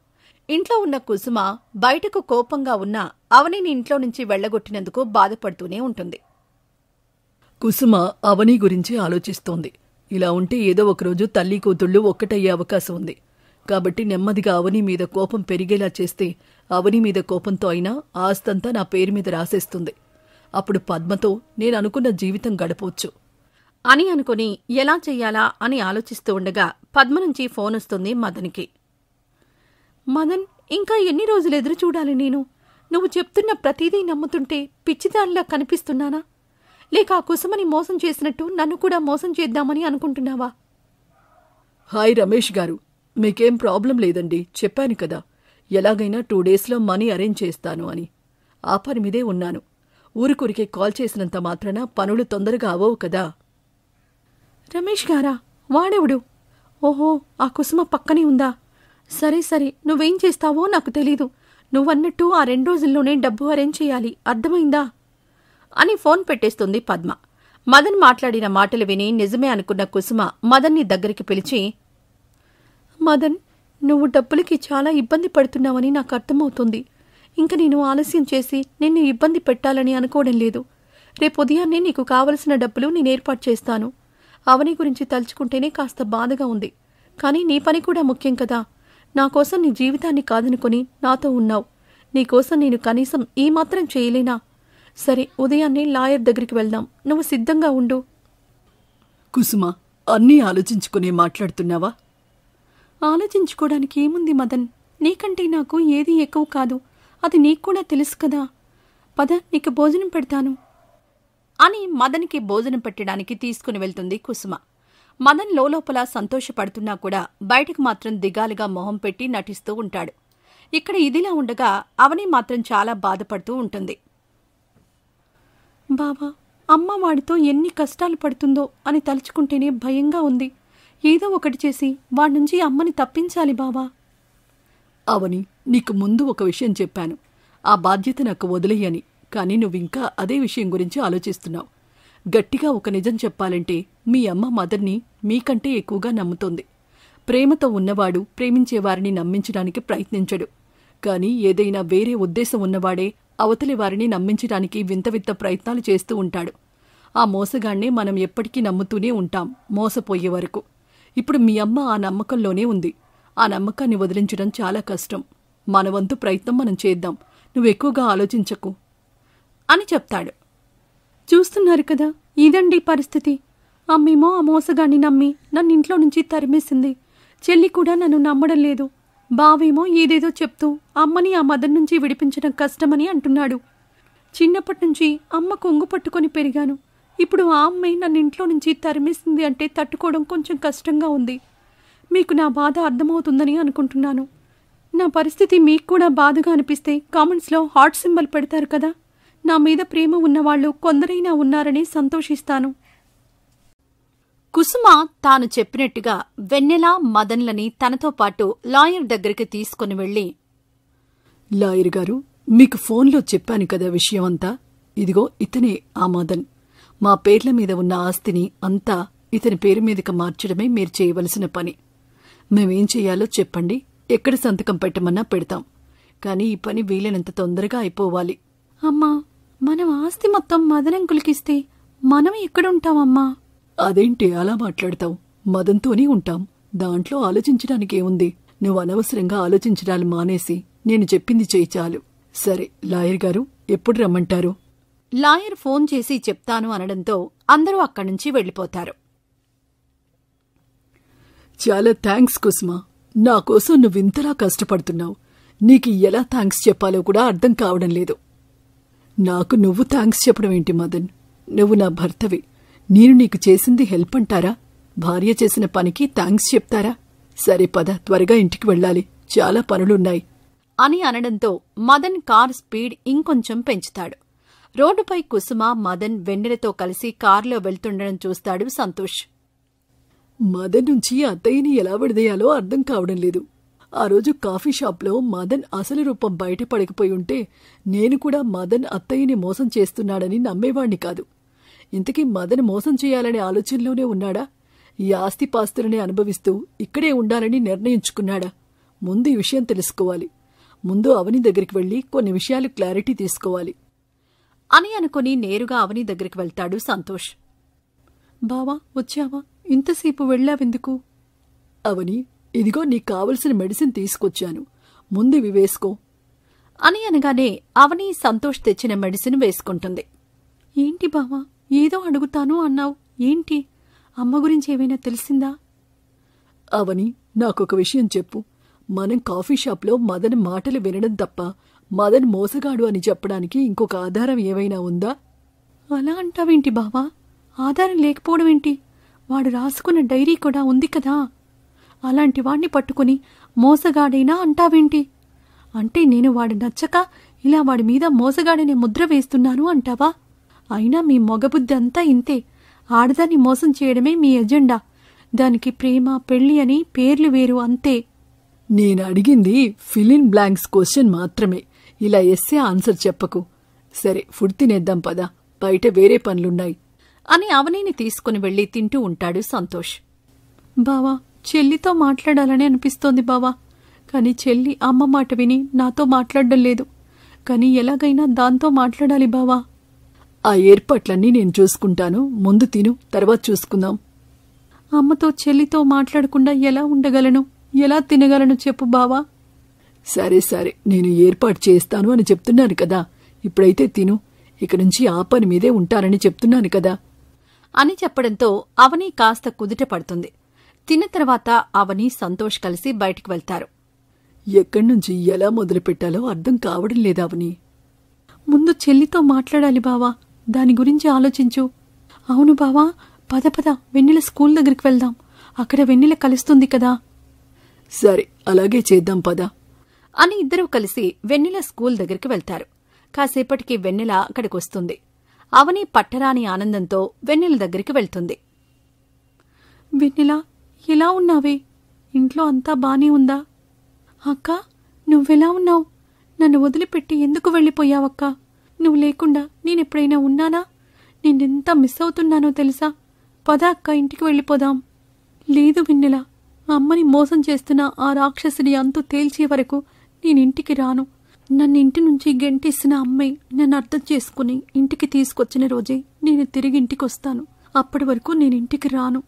ఇంట్లో ఉన్న కుసుమ బయటకు కోపంగా ఉన్న అవనిని ఇంట్లో నుంచి వెళ్లగొట్టినందుకు బాధపడుతూనే ఉంటుంది. కుసుమ అవని గురించి ఆలోచిస్తోంది. ఇలా ఉంటే ఏదో ఒకరోజు తల్లి కూతుళ్ళు ఒక్కటయ్యే అవకాశం ఉంది. కాబట్టి నెమ్మదిగా అవని మీద కోపం పెరిగేలా చేస్తే అవని మీద కోపంతో అయినా ఆస్తంతా నా పేరు మీద రాసేస్తుంది. అప్పుడు పద్మతో నేను అనుకున్న జీవితం గడపవచ్చు అని అనుకుని ఎలా చెయ్యాలా అని ఆలోచిస్తూ ఉండగా పద్మ నుంచి ఫోన్ వస్తుంది మదన్కి. మదన్, ఇంకా ఎన్ని రోజులు ఎదురు చూడాలి నేను? నువ్వు చెప్తున్న ప్రతిదీ నమ్ముతుంటే పిచ్చిదానిలా కనిపిస్తున్నానా? లేక ఆ కుసుమని మోసం చేసినట్టు నన్ను కూడా మోసం చేద్దామని అనుకుంటున్నావా? హాయ్ రమేష్ గారు, మీకేం ప్రాబ్లం లేదండి. చెప్పాను కదా, ఎలాగైనా 2 డేస్లో మనీ అరేంజ్ చేస్తాను అని. ఆ పని మీదే ఉన్నాను. ఊరికొరికే కాల్ చేసినంత మాత్రాన పనులు తొందరగా అవవు కదా. రమేష్ గారా? వాడెవడు? ఓహో, ఆ కుసుమ పక్కనే ఉందా? సరే సరే, నువ్వేం చేస్తావో నాకు తెలీదు. నువ్వన్నట్టు ఆ 2 రోజుల్లోనే డబ్బు అరేంజ్ చేయాలి, అర్థమైందా? అని ఫోన్ పెట్టేస్తుంది పద్మ. మదన్ మాట్లాడిన మాటలు విని నిజమే అనుకున్న కుసుమ మదన్ని దగ్గరికి పిలిచి, మదన్, నువ్వు డబ్బులకి చాలా ఇబ్బంది పడుతున్నావని నాకు అర్థమవుతుంది. ఇంక నేను ఆలస్యం చేసి నిన్ను ఇబ్బంది పెట్టాలని అనుకోవడం లేదు. రేపు ఉదయాన్నే నీకు కావలసిన డబ్బులు నేను ఏర్పాటు చేస్తాను. అవని గురించి తలుచుకుంటేనే కాస్త బాధగా ఉంది. కానీ నీ పని కూడా ముఖ్యం కదా. నాకోసం నీ జీవితాన్ని కాదనుకొని నాతో ఉన్నావు. నీకోసం నేను కనీసం ఈ మాత్రం చేయలేనా? సరే, ఉదయాన్నే లాయర్ దగ్గరికి వెళ్దాం. నువ్వు సిద్ధంగా ఉండు. కుసుమ, అన్నీ ఆలోచించుకునే మాట్లాడుతున్నావా? ఆలోచించుకోవడానికి ఏముంది మదన్? నీకంటే నాకు ఏదీ ఎక్కువ కాదు. అది నీకు కూడా తెలుసు కదా. పద, నీకు భోజనం పెడతాను అని మదన్కి భోజనం పెట్టడానికి తీసుకుని వెళ్తుంది కుసుమ. మదన్ లోపల సంతోషపడుతున్నా కూడా బయటకు మాత్రం దిగాలుగా మొహం పెట్టి నటిస్తూ ఉంటాడు. ఇక్కడ ఇదిలా ఉండగా అవని మాత్రం చాలా బాధపడుతూ ఉంటుంది. బావా, అమ్మ వాడితో ఎన్ని కష్టాలు పడుతుందో అని తలుచుకుంటేనే భయంగా ఉంది. ఏదో ఒకటి చేసి వాడి నుంచి అమ్మని తప్పించాలి బావా. అవని, నీకు ముందు ఒక విషయం చెప్పాను. ఆ బాధ్యత నాకు వదిలేయని. కానీ నువ్వింకా అదే విషయం గురించి ఆలోచిస్తున్నావు. గట్టిగా ఒక నిజం చెప్పాలంటే మీ అమ్మ మదర్ని మీకంటే ఎక్కువగా నమ్ముతోంది. ప్రేమతో ఉన్నవాడు ప్రేమించేవారిని నమ్మించడానికి ప్రయత్నించడు. కానీ ఏదైనా వేరే ఉద్దేశం ఉన్నవాడే అవతలి వారిని నమ్మించడానికి వింత వింత ప్రయత్నాలు చేస్తూ ఉంటాడు. ఆ మోసగాణ్ణే మనం ఎప్పటికీ నమ్ముతూనే ఉంటాం, మోసపోయే వరకు. ఇప్పుడు మీ అమ్మ ఆ నమ్మకంలోనే ఉంది. ఆ నమ్మకాన్ని వదిలించడం చాలా కష్టం. మన వంతు ప్రయత్నం మనం చేద్దాం. నువ్వెక్కువగా ఆలోచించకు అని చెప్తాడు. చూస్తున్నారు కదా, ఇదండి పరిస్థితి. అమ్మేమో ఆ మోసగాన్ని నమ్మి నన్ను ఇంట్లో నుంచి తరిమేసింది. చెల్లి కూడా నన్ను నమ్మడం లేదు. బావేమో ఏదేదో చెప్తూ అమ్మని ఆ మదన్ నుంచి విడిపించడం కష్టమని అంటున్నాడు. చిన్నప్పటి నుంచి అమ్మ కొంగు పట్టుకొని పెరిగాను. ఇప్పుడు ఆ అమ్మాయి నన్ను ఇంట్లో నుంచి తరిమేసింది అంటే తట్టుకోవడం కొంచెం కష్టంగా ఉంది. మీకు నా బాధ అర్థమవుతుందని అనుకుంటున్నాను. నా పరిస్థితి మీకు కూడా బాధగా అనిపిస్తే కామెంట్స్లో హార్ట్ సింబల్ పెడతారు కదా. నా మీద ప్రేమ ఉన్నవాళ్లు కొందరైనా ఉన్నారని సంతోషిస్తాను. కుసుమ తాను చెప్పినట్టుగా వెన్నెల, మదన్లని తనతో పాటు లాయర్ దగ్గరికి తీసుకుని వెళ్లి, లాయర్ గారు, మీకు ఫోన్లో చెప్పాను కదా విషయమంతా. ఇదిగో ఇతనే ఆ మదన్. మా పేర్ల మీద ఉన్న ఆస్తిని అంతా ఇతని పేరు మీదకి మార్చడమే మీరు చేయవలసిన పని. మేమేం చెయ్యాలో చెప్పండి, ఎక్కడ సంతకం పెట్టమన్నా పెడతాం. కానీ ఈ పని వీలైనంత తొందరగా అయిపోవాలి. అమ్మా, మనం ఆస్తి మొత్తం మదనంకులకిస్తే మనం ఎక్కడుంటామమ్మా? అదేంటి అలా మాట్లాడతావు? మదంతోనే ఉంటాం. దాంట్లో ఆలోచించడానికేముంది? నువ్వు అనవసరంగా ఆలోచించడాలు మానేసి నేను చెప్పింది చేయి చాలు. సరే లాయర్ గారు, ఎప్పుడు రమ్మంటారు? లాయర్ ఫోన్ చేసి చెప్తాను అనడంతో అందరూ అక్కడ్నుంచి వెళ్లిపోతారు. చాలా థ్యాంక్స్ కుసుమ. నా కోసం నువ్వింతలా కష్టపడుతున్నావు. నీకు ఎలా థ్యాంక్స్ చెప్పాలో కూడా అర్థం కావడం లేదు. నాకు నువ్వు థ్యాంక్స్ చెప్పడం ఏంటి మదన్? నువ్వు నా భర్తవి. నేను నీకు చేసింది హెల్ప్ అంటారా? భార్య చేసిన పనికి థ్యాంక్స్ చెప్తారా? సరే పద, త్వరగా ఇంటికి వెళ్ళాలి, చాలా పనులున్నాయి అని అనడంతో మదన్ కార్ స్పీడ్ ఇంకొంచెం పెంచుతాడు. రోడ్డుపై కుసుమ, మదన్, వెన్నెలతో కలిసి కారులో వెళ్తుండడం చూస్తాడు సంతోష్. మదన్ నుంచి అత్తయ్యని ఎలా విడదీయాలో అర్థం కావడం లేదు. ఆ రోజు కాఫీ షాప్లో మదన్ అసలు రూపం బయటపడకపోయి ఉంటే నేను కూడా మదన్ అత్తయ్యని మోసం చేస్తున్నాడని నమ్మేవాణ్ణి కాదు. ఇంతకీ మదన్ మోసం చేయాలనే ఆలోచనలోనే ఉన్నాడా? ఈ ఆస్తిపాస్తులనే అనుభవిస్తూ ఇక్కడే ఉండాలని నిర్ణయించుకున్నాడా? ముందు ఈ విషయం తెలుసుకోవాలి. ముందు అవని దగ్గరికి వెళ్లి కొన్ని విషయాలు క్లారిటీ తీసుకోవాలి అని అనుకుని నేరుగా అవని దగ్గరికి వెళ్తాడు సంతోష్. బావా, వచ్చావా? ఇంతసేపు వెళ్ళావెందుకు? అవని, ఇదిగో నీకు కావలసిన మెడిసిన్ తీసుకొచ్చాను, ముందు ఇవి వేసుకో అని అనగానే అవని సంతోష్ తెచ్చిన మెడిసిన్ వేసుకుంటుంది. ఏంటి బావా, ఏదో అడుగుతాను అన్నావు, ఏంటి? అమ్మ గురించి ఏమైనా తెలిసిందా? అవని, నాకొక విషయం చెప్పు. మనం కాఫీ షాప్లో మదన్ మాటలు వినడం తప్ప మదన్ మోసగాడు అని చెప్పడానికి ఇంకొక ఆధారం ఏమైనా ఉందా? అలా అంటావేంటి బావా? ఆధారం లేకపోవడమేంటి? వాడు రాసుకున్న డైరీ కూడా ఉంది కదా. అలాంటి వాణ్ణి పట్టుకుని మోసగాడైనా అంటావేంటి? అంటే నేను వాడు నచ్చక ఇలా వాడి మీద మోసగాడనే ముద్ర వేస్తున్నాను అంటావా? అయినా మీ మొగబుద్ధి అంతా ఇంతే. ఆడదాన్ని మోసం చేయడమే మీ ఎజెండా. దానికి ప్రేమ, పెళ్లి అని పేర్లు వేరు, అంతే. నేను అడిగింది ఫిల్ ఇన్ బ్లాంక్స్ క్వశ్చన్ మాత్రమే. ఇలా ఎస్సే ఆన్సర్ చెప్పకు. సరే, ఫుడ్ తినేద్దాం పదా, బయట వేరే పనులున్నాయి అని అవనిని తీసుకుని వెళ్లి తింటూ ఉంటాడు సంతోష్. బావా, చెల్లితో మాట్లాడాలని అనిపిస్తోంది బావా. కాని చెల్లి అమ్మ మాట విని నాతో మాట్లాడడం లేదు. కాని ఎలాగైనా దాంతో మాట్లాడాలి బావా. ఆ ఏర్పాట్లన్నీ నేను చూసుకుంటాను. ముందు తిను, తర్వాత చూసుకుందాం. అమ్మతో చెల్లితో మాట్లాడకుండా ఎలా ఉండగలను? ఎలా తినగలను చెప్పు బావా. సరే సరే, నేను ఏర్పాటు చేస్తాను అని చెప్తున్నాను కదా. ఇప్పుడైతే తిను. ఇక నుంచి ఆ పని మీదే ఉంటానని చెప్తున్నాను కదా అని చెప్పడంతో అవని కాస్త కుదుట పడుతుంది. తిన్న తర్వాత అవని, సంతోష్ కలిసి బయటికి వెళ్తారు. ఎక్కడ్నుంచి ఎలా మొదలుపెట్టాలో అర్థం కావడం లేదా అవని? ముందు చెల్లితో మాట్లాడాలి బావా. దాని గురించి ఆలోచించు. అవును బావా, పద పద, వెన్నెల స్కూల్ దగ్గరికి వెళ్దాం. అక్కడ వెన్నెల కలుస్తుంది కదా. సరే, అలాగే చేద్దాం పద అని ఇద్దరూ కలిసి వెన్నెల స్కూల్ దగ్గరికి వెళ్తారు. కాసేపటికి వెన్నెల అక్కడికొస్తుంది. అవని పట్టరాని ఆనందంతో వెన్నెల దగ్గరికి వెళ్తుంది. వెన్నెల, ఎలా ఉన్నావే? ఇంట్లో అంతా బానే ఉందా? అక్క, నువ్వెలా ఉన్నావు? నన్ను వదిలిపెట్టి ఎందుకు వెళ్ళిపోయావక్క? నువ్వు లేకుండా నేనెప్పుడైనా ఉన్నానా? నేనెంత మిస్ అవుతున్నానో తెలుసా? పద అక్క, ఇంటికి వెళ్ళిపోదాం. లేదు వెన్నెల, అమ్మని మోసం చేస్తున్న ఆ రాక్షసుని అంతు తేల్చే వరకు నేనింటికి రాను. నన్ను ఇంటి నుంచి గెంటేసిన అమ్మే నన్ను అర్థం చేసుకుని ఇంటికి తీసుకొచ్చిన రోజే నేను తిరిగి ఇంటికొస్తాను. అప్పటి వరకు నేనింటికి రాను.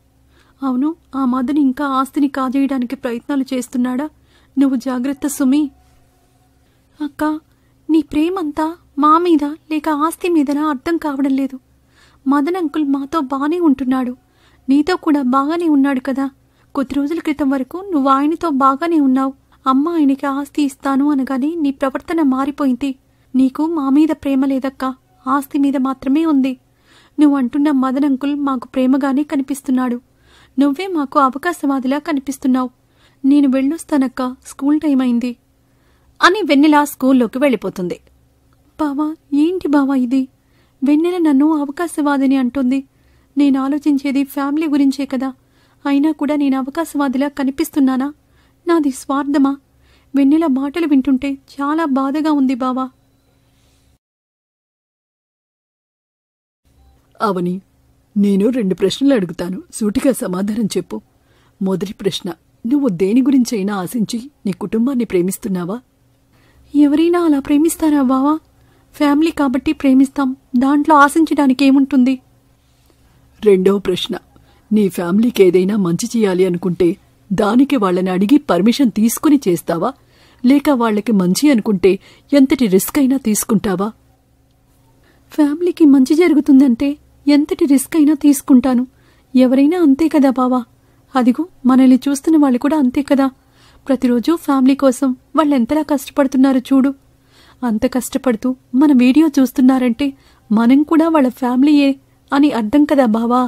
అవును, ఆ మదన్ ఇంకా ఆస్తిని కాజేయడానికి ప్రయత్నాలు చేస్తున్నాడా? నువ్వు జాగ్రత్త సుమి. అక్క, నీ ప్రేమంతా మా మీద లేక ఆస్తి మీదనా అర్థం కావడం లేదు. మదన్ అంకుల్ మాతో బానే ఉంటున్నాడు. నీతో కూడా బాగానే ఉన్నాడు కదా. కొద్ది రోజుల క్రితం వరకు నువ్వు ఆయనతో బాగానే ఉన్నావు. అమ్మ ఆయనకి ఆస్తి ఇస్తాను అనగానే నీ ప్రవర్తన మారిపోయింది. నీకు మా మీద ప్రేమ లేదక్కా, ఆస్తి మీద మాత్రమే ఉంది. నువ్వు అంటున్న మదన్ అంకుల్ మాకు ప్రేమగానే కనిపిస్తున్నాడు. నువ్వే మాకు అవకాశవాదిలా కనిపిస్తున్నావు. నేను వెళ్ళొస్తానక్క, స్కూల్ టైం అయింది అని వెన్నెల స్కూల్లోకి వెళ్ళిపోతుంది. బావా, ఏంటి బావా ఇది? వెన్నెల నన్ను అవకాశవాదిని అంటుంది. నేను ఆలోచించేది ఫ్యామిలీ గురించే కదా. అయినా కూడా నేను అవకాశవాదిలా కనిపిస్తున్నానా? నాది స్వార్థమా? వెన్నెల మాటలు వింటుంటే చాలా బాధగా ఉంది బావా. అవని, నేను 2 ప్రశ్నలు అడుగుతాను, సూటిగా సమాధానం చెప్పు. మొదటి ప్రశ్న, నువ్వు దేని గురించైనా ఆశించి నీ కుటుంబాన్ని ప్రేమిస్తున్నావా? ఎవరైనా అలా ప్రేమిస్తారా బావా? ఫ్యామిలీ కాబట్టి ప్రేమిస్తాం, దాంట్లో ఆశించడానికి ఏముంటుంది? రెండవ ప్రశ్న, నీ ఫ్యామిలీకి ఏదైనా మంచి చేయాలి అనుకుంటే దానికి వాళ్ళని అడిగి పర్మిషన్ తీసుకుని చేస్తావా, లేక వాళ్ళకి మంచి అనుకుంటే ఎంతటి రిస్క్ అయినా తీసుకుంటావా? ఫ్యామిలీకి మంచి జరుగుతుందంటే ఎంతటి రిస్క్ అయినా తీసుకుంటాను. ఎవరైనా అంతే కదా బావా. అదిగో మనల్ని చూస్తున్న వాళ్ళు కూడా అంతే కదా. ప్రతిరోజు ఫ్యామిలీ కోసం వాళ్ళెంతలా కష్టపడుతున్నారు చూడు. అంత కష్టపడుతూ మన వీడియో చూస్తున్నారంటే మనం కూడా వాళ్ళ ఫ్యామిలీయే అని అర్థం కదా బావా.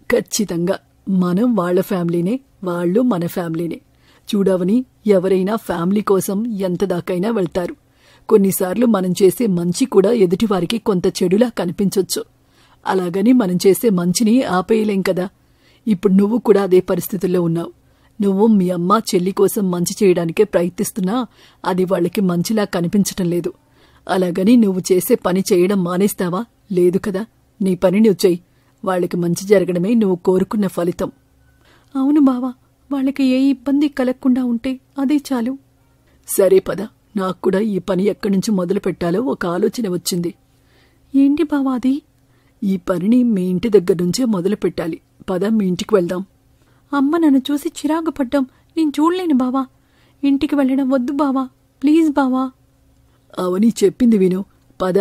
ఖచ్చితంగా మనం వాళ్ళ ఫ్యామిలీనే, వాళ్ళు మన ఫ్యామిలీనే. చూడవని, ఎవరైనా ఫ్యామిలీ కోసం ఎంత దాకైనా వెళ్తారు. కొన్నిసార్లు మనం చేసే మంచి కూడా ఎదుటివారికి కొంత చెడులా కనిపించొచ్చు. అలాగని మనం చేసే మంచిని ఆపేయలేం కదా. ఇప్పుడు నువ్వు కూడా అదే పరిస్థితుల్లో ఉన్నావు. నువ్వు మీ అమ్మ చెల్లి కోసం మంచి చేయడానికే ప్రయత్నిస్తున్నా అది వాళ్ళకి మంచిలా కనిపించటం లేదు. అలాగని నువ్వు చేసే పని చేయడం మానేస్తావా? లేదు కదా. నీ పని నువ్వు చెయ్యి. వాళ్ళకి మంచి జరగడమే నువ్వు కోరుకున్న ఫలితం. అవును బావా, వాళ్ళకి ఏ ఇబ్బంది కలగకుండా ఉంటే అదే చాలు. సరే పద, నాకు కూడా ఈ పని ఎక్కడి నుంచి మొదలు పెట్టాలో ఒక ఆలోచన వచ్చింది. ఏంటి బావా అది? ఈ పనిని మీ ఇంటి దగ్గర నుంచే మొదలు పెట్టాలి. పద, మీ ఇంటికి వెళ్దాం. అమ్మ నన్ను చూసి చిరాకు పడ్డం నేను చూడలేను బావా. ఇంటికి వెళ్ళడం వద్దు బావా, ప్లీజ్ బావా. అవని చెప్పింది విను, పద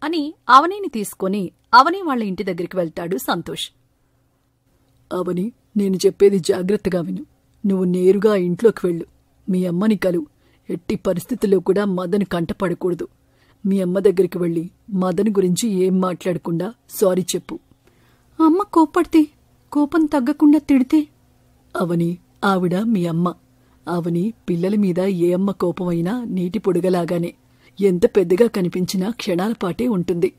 అని అవనిని తీసుకుని అవని వాళ్ళ ఇంటి దగ్గరికి వెళ్తాడు సంతోష్. అవని, నేను చెప్పేది జాగ్రత్తగా విను. నువ్వు నేరుగా ఇంట్లోకి వెళ్ళు. మీ అమ్మని కలువు. ఎట్టి పరిస్థితుల్లో కూడా మదన్ కంటపడకూడదు. మీ అమ్మ దగ్గరికి వెళ్ళి మదన్ గురించి ఏం మాట్లాడకుండా సారీ చెప్పు. అమ్మ కోపడితే, కోపం తగ్గకుండా తిడితే? అవని, ఆవిడ మీ అమ్మ. అవని, పిల్లల మీద ఏ అమ్మ కోపమైనా నీటి పొడుగలాగానే. ఎంత పెద్దగా కనిపించినా క్షణాల పాటే ఉంటుంది.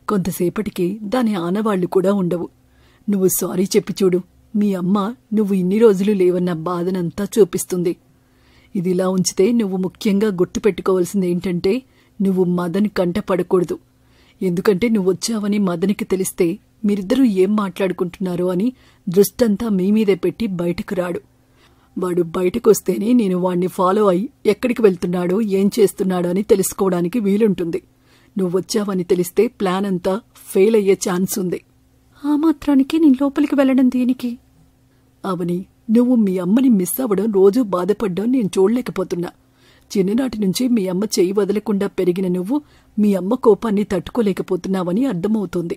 కొంతసేపటికి దాని ఆనవాళ్లు కూడా ఉండవు. నువ్వు సారీ చెప్పి చూడు. మీ అమ్మ నువ్వు ఇన్ని రోజులు లేవన్న బాధనంతా చూపిస్తుంది. ఇదిలా ఉంచితే నువ్వు ముఖ్యంగా గుర్తుపెట్టుకోవాల్సింది ఏంటంటే, నువ్వు మదన్ కంట పడకూడదు. ఎందుకంటే నువ్వొచ్చావని మదన్కి తెలిస్తే మీరిద్దరూ ఏం మాట్లాడుకుంటున్నారో అని దృష్టంతా మీ మీదే పెట్టి బయటకు రాడు. వాడు బయటకొస్తేనే నేను వాణ్ణి ఫాలో అయి ఎక్కడికి వెళ్తున్నాడో ఏం చేస్తున్నాడో అని తెలుసుకోవడానికి వీలుంటుంది. నువ్వొచ్చావని తెలిస్తే ప్లాన్ అంతా ఫెయిల్ అయ్యే ఛాన్స్ ఉంది. ఆ మాత్రానికి నేను లోపలికి వెళ్ళడం దేనికి? అవని, నువ్వు మీ అమ్మని మిస్ అవ్వడం, రోజూ బాధపడ్డం నేను చూడలేకపోతున్నా. చిన్ననాటి నుంచి మీ అమ్మ చెయ్యి వదలకుండా పెరిగిన నువ్వు మీ అమ్మ కోపాన్ని తట్టుకోలేకపోతున్నావని అర్థమవుతోంది.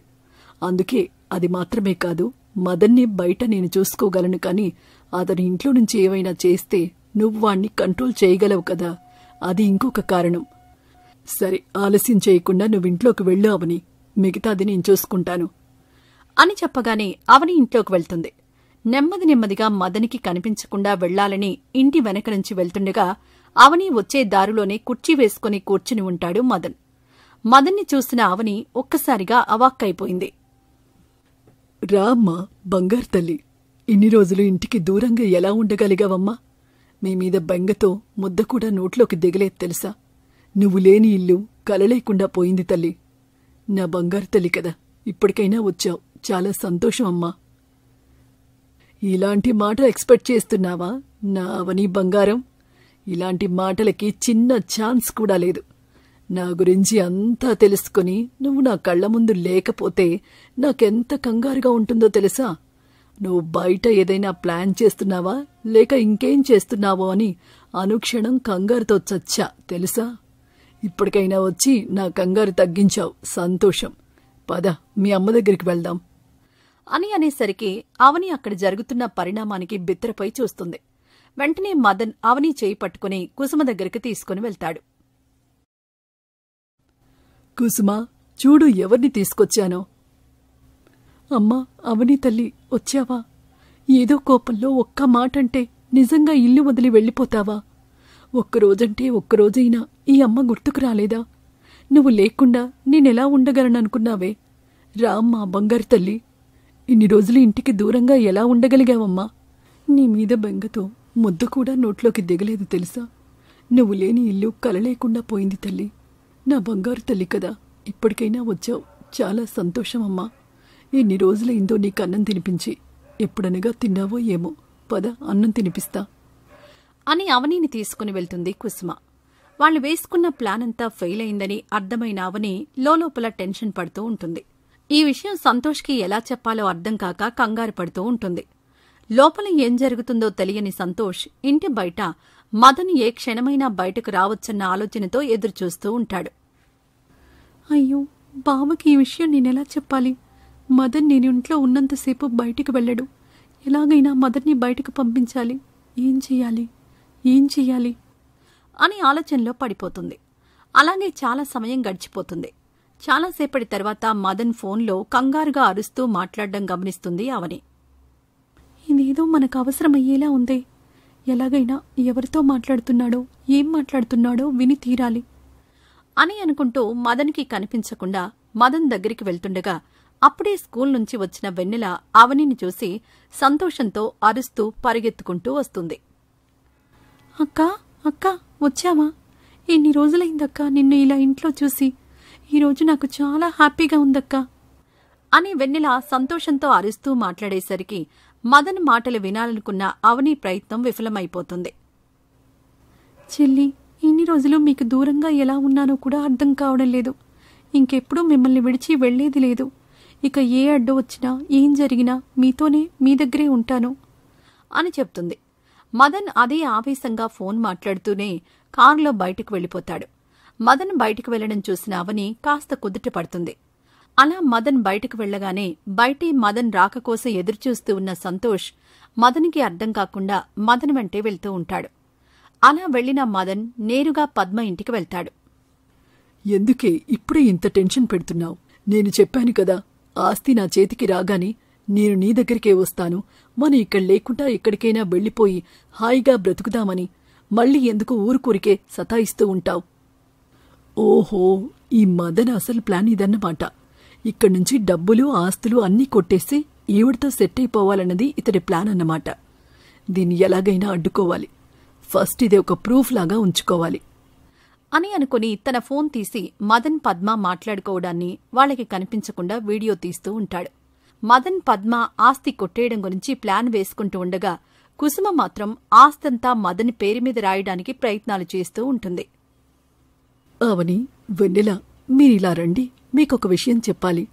అందుకే అది మాత్రమే కాదు, మదన్ని బయట నేను చూసుకోగలను, కానీ అతని ఇంట్లో నుంచి ఏవైనా చేస్తే నువ్వు వాణ్ణి కంట్రోల్ చేయగలవు కదా, అది ఇంకొక కారణం. సరే, ఆలస్యం చేయకుండా నువ్వింట్లోకి వెళ్ళు అవని. మిగతాది నేను చూసుకుంటాను అని చెప్పగానే అవని ఇంట్లోకి వెళ్తుంది. నెమ్మది నెమ్మదిగా మదనికి కనిపించకుండా వెళ్లాలని ఇంటి వెనక నుంచి వెళ్తుండగా అవని వచ్చే దారిలోనే కుర్చీ వేసుకుని కూర్చుని ఉంటాడు మదన్. మదన్ని చూసిన అవని ఒక్కసారిగా అవాక్కైపోయింది. రామ్మా, బంగారు తల్లి, ఇన్ని రోజులు ఇంటికి దూరంగా ఎలా ఉండగలిగావమ్మా? మీ మీద బెంగతో ముద్ద కూడా నోట్లోకి దిగలేదు తెలుసా? నువ్వు లేని ఇల్లు కలలేకుండా పోయింది తల్లి. నా బంగారు తల్లి కదా, ఇప్పటికైనా వచ్చావు, చాలా సంతోషం అమ్మా. ఇలాంటి మాట ఎక్స్పెక్ట్ చేస్తున్నావా నా అవని బంగారం? ఇలాంటి మాటలకి చిన్న ఛాన్స్ కూడా లేదు. నా గురించి అంతా తెలుసుకుని నువ్వు నా కళ్ల ముందు లేకపోతే నాకెంత కంగారుగా ఉంటుందో తెలుసా? నువ్వు బయట ఏదైనా ప్లాన్ చేస్తున్నావా లేక ఇంకేం చేస్తున్నావో అని అనుక్షణం కంగారుతో చచ్చా తెలుసా? ఇప్పటికైనా వచ్చి నా కంగారు తగ్గించావు, సంతోషం. పద, మీ అమ్మ దగ్గరికి వెళ్దాం అని అనేసరికి అవని అక్కడ జరుగుతున్న పరిణామానికి బిత్తరపై చూస్తుంది. వెంటనే మదన్ అవని చేయి పట్టుకుని కుసుమ దగ్గరికి తీసుకుని వెళ్తాడు. కుసుమ, చూడు ఎవరిని తీసుకొచ్చానో. అమ్మా అవని తల్లి, వచ్చావా? ఏదో కోపంలో ఒక్క మాట అంటే నిజంగా ఇల్లు వదిలి వెళ్ళిపోతావా? ఒక్కరోజంటే ఒక్కరోజైనా ఈ అమ్మ గుర్తుకు రాలేదా? నువ్వు లేకుండా నేనెలా ఉండగలననుకున్నావే? రా అమ్మా బంగారు తల్లి. ఇన్ని రోజులు ఇంటికి దూరంగా ఎలా ఉండగలిగావమ్మా? నీ మీద బెంగతో ముద్ద కూడా నోట్లోకి దిగలేదు తెలుసా? నువ్వు లేని ఇల్లు కలలేకుండా పోయింది తల్లి. నా బంగారు తల్లి కదా, ఇప్పటికైనా వచ్చావు, చాలా సంతోషమమ్మా. ఎన్ని రోజులైందో నీకు అన్నం తినిపించి. ఎప్పుడనగా తిన్నావో ఏమో, పద అన్నం తినిపిస్తా అని అవనిని తీసుకుని వెళ్తుంది కుసుమ. వాళ్ళు వేసుకున్న ప్లాన్ అంతా ఫెయిల్ అయిందని అర్థమైన అవని లోపల టెన్షన్ పడుతూ ఉంటుంది. ఈ విషయం సంతోష్కి ఎలా చెప్పాలో అర్థం కాక కంగారు పడుతూ ఉంటుంది. లోపల ఏం జరుగుతుందో తెలియని సంతోష్ ఇంటి బయట మదన్ ఏ క్షణమైనా బయటకు రావచ్చన్న ఆలోచనతో ఎదురుచూస్తూ ఉంటాడు. అయ్యో, బావకి ఈ విషయం నేనెలా చెప్పాలి? మదన్ నేను ఇంట్లో ఉన్నంతసేపు బయటికి వెళ్ళడు. ఎలాగైనా మదన్ని బయటకు పంపించాలి. ఏం చెయ్యాలి అని ఆలోచనలో పడిపోతుంది. అలాగే చాలా సమయం గడిచిపోతుంది. చాలాసేపటి తర్వాత మదన్ ఫోన్లో కంగారుగా అరుస్తూ మాట్లాడడం గమనిస్తుంది అవని. ఇదేదో మనకు అవసరమయ్యేలా ఉందే. ఎలాగైనా ఎవరితో మాట్లాడుతున్నాడో, ఏం మాట్లాడుతున్నాడో విని తీరాలి అని అనుకుంటూ మదన్కి కనిపించకుండా మదన్ దగ్గరికి వెళ్తుండగా అప్పుడే స్కూల్ నుంచి వచ్చిన వెన్నెల అవనిని చూసి సంతోషంతో అరుస్తూ పరిగెత్తుకుంటూ వస్తుంది. అక్కా, వచ్చావా? ఎన్ని రోజులైందక్కా నిన్ను ఇలా ఇంట్లో చూసి. ఈరోజు నాకు చాలా హ్యాపీగా ఉందక్కా అని వెన్నెల సంతోషంతో అరుస్తూ మాట్లాడేసరికి మదన్ మాటలు వినాలనుకున్న అవని ప్రయత్నం విఫలమైపోతుంది. చెల్లి, ఇన్ని రోజులు మీకు దూరంగా ఎలా ఉన్నానో కూడా అర్థం కావడం లేదు. ఇంకెప్పుడూ మిమ్మల్ని విడిచి వెళ్లేది లేదు. ఇక ఏ అడ్డు వచ్చినా ఏం జరిగినా మీతోనే, మీ దగ్గరే ఉంటాను అని చెప్తుంది. మదన్ అదే ఆవేశంగా ఫోన్ మాట్లాడుతూనే కారులో బయటకు వెళ్ళిపోతాడు. మదన్ బయటకు వెళ్లడం చూసిన అవని కాస్త కుదుట పడుతుంది. అలా మదన్ బయటకు వెళ్లగానే బయటే మదన్ రాక కోసం ఎదురుచూస్తూ ఉన్న సంతోష్ మదన్కి అర్థం కాకుండా మదన్ వెంటే వెళ్తూ ఉంటాడు. అలా వెళ్లిన మదన్ నేరుగా పద్మ ఇంటికి వెళ్తాడు. ఎందుకే ఇప్పుడే ఇంత టెన్షన్ పెడుతున్నావు? నేను చెప్పాను కదా, ఆస్తి నా చేతికి రాగానే నేను నీ దగ్గరికే వస్తాను. మనం ఇక్కడ లేకుండా ఎక్కడికైనా వెళ్లిపోయి హాయిగా బ్రతుకుదామని. మళ్ళీ ఎందుకు ఊరుకూరికే సతాయిస్తూ ఉంటావు? ఓహో, ఈ మదన్ అసలు ప్లాన్ ఇదన్నమాట. ఇక్కడ్నుంచి డబ్బులు, ఆస్తులు అన్నీ కొట్టేసి ఈవిడితో సెట్ అయిపోవాలన్నది ఇతడి ప్లాన్ అన్నమాట. దీన్ని ఎలాగైనా అడ్డుకోవాలి. ఫస్ట్ ఇదే ఒక ప్రూఫ్ లాగా ఉంచుకోవాలి అని అనుకుని తన ఫోన్ తీసి మదన్ పద్మ మాట్లాడుకోవడాన్ని వాళ్ళకి కనిపించకుండా వీడియో తీస్తూ ఉంటాడు. మదన్ పద్మ ఆస్తి కొట్టేయడం గురించి ప్లాన్ వేసుకుంటూ ఉండగా కుసుమ మాత్రం ఆస్తంతా మదన్ పేరు మీద రాయడానికి ప్రయత్నాలు చేస్తూ ఉంటుంది. అవని, వెన్నెల, మీరిలా రండి, మీకొక విషయం చెప్పాలి.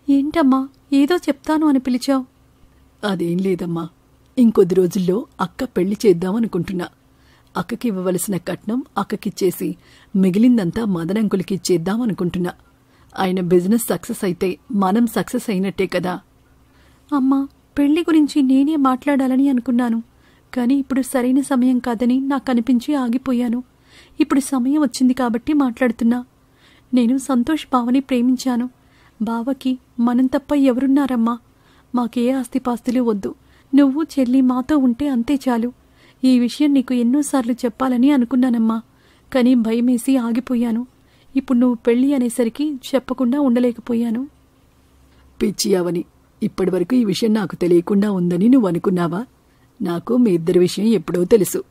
ఏంటమ్మా, ఏదో చెప్తాను అని పిలిచావు? అదేం లేదమ్మా, ఇంకొద్ది రోజుల్లో అక్క పెళ్లి చేద్దామనుకుంటున్నా. అక్కకి ఇవ్వవలసిన కట్నం అక్కకిచ్చేసి మిగిలిందంతా మదనంకులకి ఇచ్చేద్దామనుకుంటున్నా. ఆయన బిజినెస్ సక్సెస్ అయితే మనం సక్సెస్ అయినట్టే కదా. అమ్మా, పెళ్లి గురించి నేనే మాట్లాడాలని అనుకున్నాను. కానీ ఇప్పుడు సరైన సమయం కాదని నాకు అనిపించి ఆగిపోయాను. ఇప్పుడు సమయం వచ్చింది కాబట్టి మాట్లాడుతున్నా. నేను సంతోష్ బావని ప్రేమించాను. బావకి మనం తప్ప ఎవరున్నారమ్మా? మాకే ఆస్తిపాస్తులు వద్దు. నువ్వు చెల్లి మాతో ఉంటే అంతే చాలు. ఈ విషయం నీకు ఎన్నోసార్లు చెప్పాలని అనుకున్నానమ్మా, కానీ భయమేసి ఆగిపోయాను. ఇప్పుడు నువ్వు పెళ్లి అనేసరికి చెప్పకుండా ఉండలేకపోయాను. పిచ్చి అవని, ఇప్పటివరకు ఈ విషయం నాకు తెలియకుండా ఉందని నువ్వు అనుకున్నావా? నాకు మీ ఇద్దరి విషయం ఎప్పుడో తెలుసు.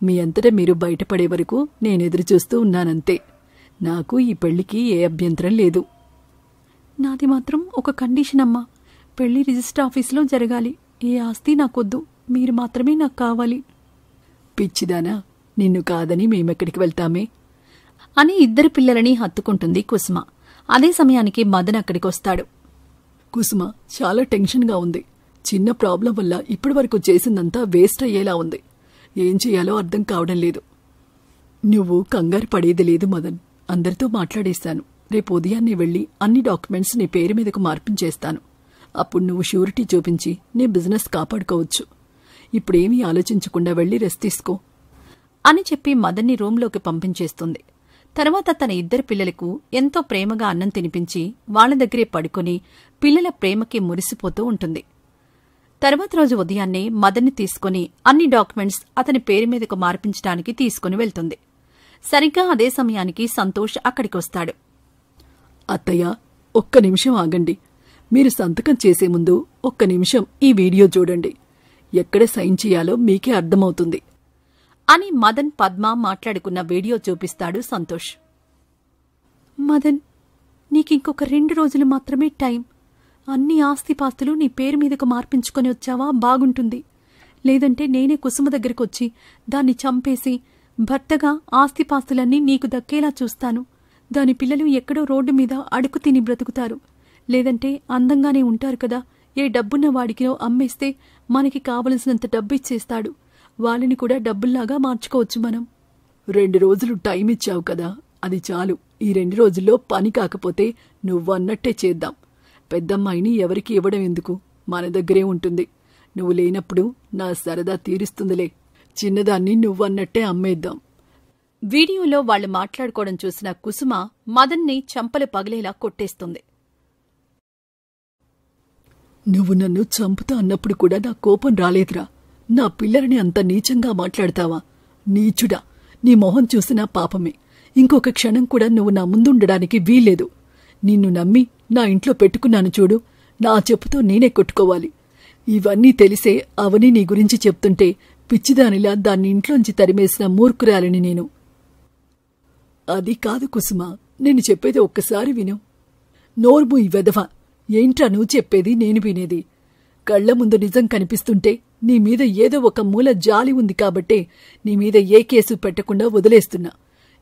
మీ అంతటా మీరు బయటపడే వరకు నేనెదురుచూస్తూ ఉన్నానంతే. నాకు ఈ పెళ్లికి ఏ అభ్యంతరం లేదు. నాది మాత్రం ఒక కండిషన్ అమ్మా. పెళ్లి రిజిస్టర్ ఆఫీసులో జరగాలి. ఏ ఆస్తి నాకొద్దు. మీరు మాత్రమే నాకు కావాలి. పిచ్చిదానా, నిన్ను కాదని మేమెక్కడికి వెళ్తామే అని ఇద్దరు పిల్లలని హత్తుకుంటుంది కుసుమ. అదే సమయానికి మదన్ అక్కడికొస్తాడు. కుసుమ, చాలా టెన్షన్గా ఉంది. చిన్న ప్రాబ్లం వల్ల ఇప్పటివరకు చేసిందంతా వేస్ట్ అయ్యేలా ఉంది. ఏం చేయాలో అర్థం కావడం లేదు. నువ్వు కంగారు పడేది లేదు మదన్. అందరితో మాట్లాడేశాను. రేపు ఉదయాన్నే వెళ్లి అన్ని డాక్యుమెంట్స్ నీ పేరు మీదకు మార్పించేస్తాను. అప్పుడు నువ్వు షూరిటీ చూపించి నీ బిజినెస్ కాపాడుకోవచ్చు. ఇప్పుడేమీ ఆలోచించకుండా వెళ్లి రెస్ట్ తీసుకో అని చెప్పి మదన్ని రూంలోకి పంపించేస్తుంది. తర్వాత తన ఇద్దరు పిల్లలకు ఎంతో ప్రేమగా అన్నం తినిపించి వాళ్ల దగ్గరే పడుకుని పిల్లల ప్రేమకి మురిసిపోతూ ఉంటుంది. తర్వాత రోజు ఉదయాన్నే మదన్ని తీసుకుని అన్ని డాక్యుమెంట్స్ అతని పేరు మీదకు మార్పించడానికి తీసుకుని వెళ్తుంది. సరిగ్గా అదే సమయానికి సంతోష్ అక్కడికొస్తాడు. అత్తయ్య, ఒక్క నిమిషం ఆగండి. మీరు సంతకం చేసే ముందు ఒక్క నిమిషం ఈ వీడియో చూడండి. ఎక్కడ సైన్ చేయాలో మీకే అర్థమవుతుంది అని మదన్ పద్మ మాట్లాడుకున్న వీడియో చూపిస్తాడు సంతోష్. మదన్, నీకింకొక 2 రోజులు మాత్రమే టైం. అన్ని ఆస్తిపాస్తులు నీ పేరు మీదకు మార్పించుకొని వచ్చావా బాగుంటుంది. లేదంటే నేనే కుసుమ దగ్గరకొచ్చి దాన్ని చంపేసి భర్తగా ఆస్తిపాస్తులన్నీ నీకు దక్కేలా చూస్తాను. దాని పిల్లలు ఎక్కడో రోడ్డు మీద అడుగు తిని బ్రతుకుతారు. లేదంటే అందంగానే ఉంటారు కదా, ఏ డబ్బున్న వాడికినో అమ్మేస్తే మనకి కావలసినంత డబ్బిచ్చేస్తాడు. వాళ్ళని కూడా డబ్బుల్లాగా మార్చుకోవచ్చు మనం. 2 రోజులు టైం ఇచ్చావు కదా, అది చాలు. ఈ 2 రోజుల్లో పని కాకపోతే నువ్వన్నట్టే చేద్దాం. పెద్దమ్మాయిని ఎవరికి ఇవ్వడం ఎందుకు, మన దగ్గరే ఉంటుంది. నువ్వు లేనప్పుడు నా సరదా తీరుస్తుందిలే. చిన్నదాన్ని నువ్వన్నట్టే అమ్మేద్దాం. వీడియోలో వాళ్లు మాట్లాడుకోవడం చూసిన కుసుమ మదన్ని చంపలు పగిలేలా కొట్టేస్తుంది. నువ్వు నన్ను చంపుతా అన్నప్పుడు కూడా నా కోపం రాలేదురా. నా పిల్లలని అంత నీచంగా మాట్లాడతావా? నీచుడా, నీ మొహం చూసినా పాపమే. ఇంకొక క్షణం కూడా నువ్వు నా ముందుండడానికి వీల్లేదు. నిన్ను నమ్మి నా ఇంట్లో పెట్టుకున్నాను చూడు, నా చెప్పుతో నేనే కొట్టుకోవాలి. ఇవన్నీ తెలిసే అవని నీ గురించి చెప్తుంటే పిచ్చిదానిలా దాన్ని ఇంట్లోంచి తరిమేసిన మూర్ఖురాలిని నేను. అది కాదు కుసుమ, నేను చెప్పేది ఒక్కసారి విను. నోర్ము ఈ వెధవ. ఏంట్రా నువ్వు చెప్పేది నేను వినేది? కళ్ల ముందు నిజం కనిపిస్తుంటే నీ మీద ఏదో ఒక మూల జాలి ఉంది కాబట్టే నీ మీద ఏ కేసు పెట్టకుండా వదిలేస్తున్నా.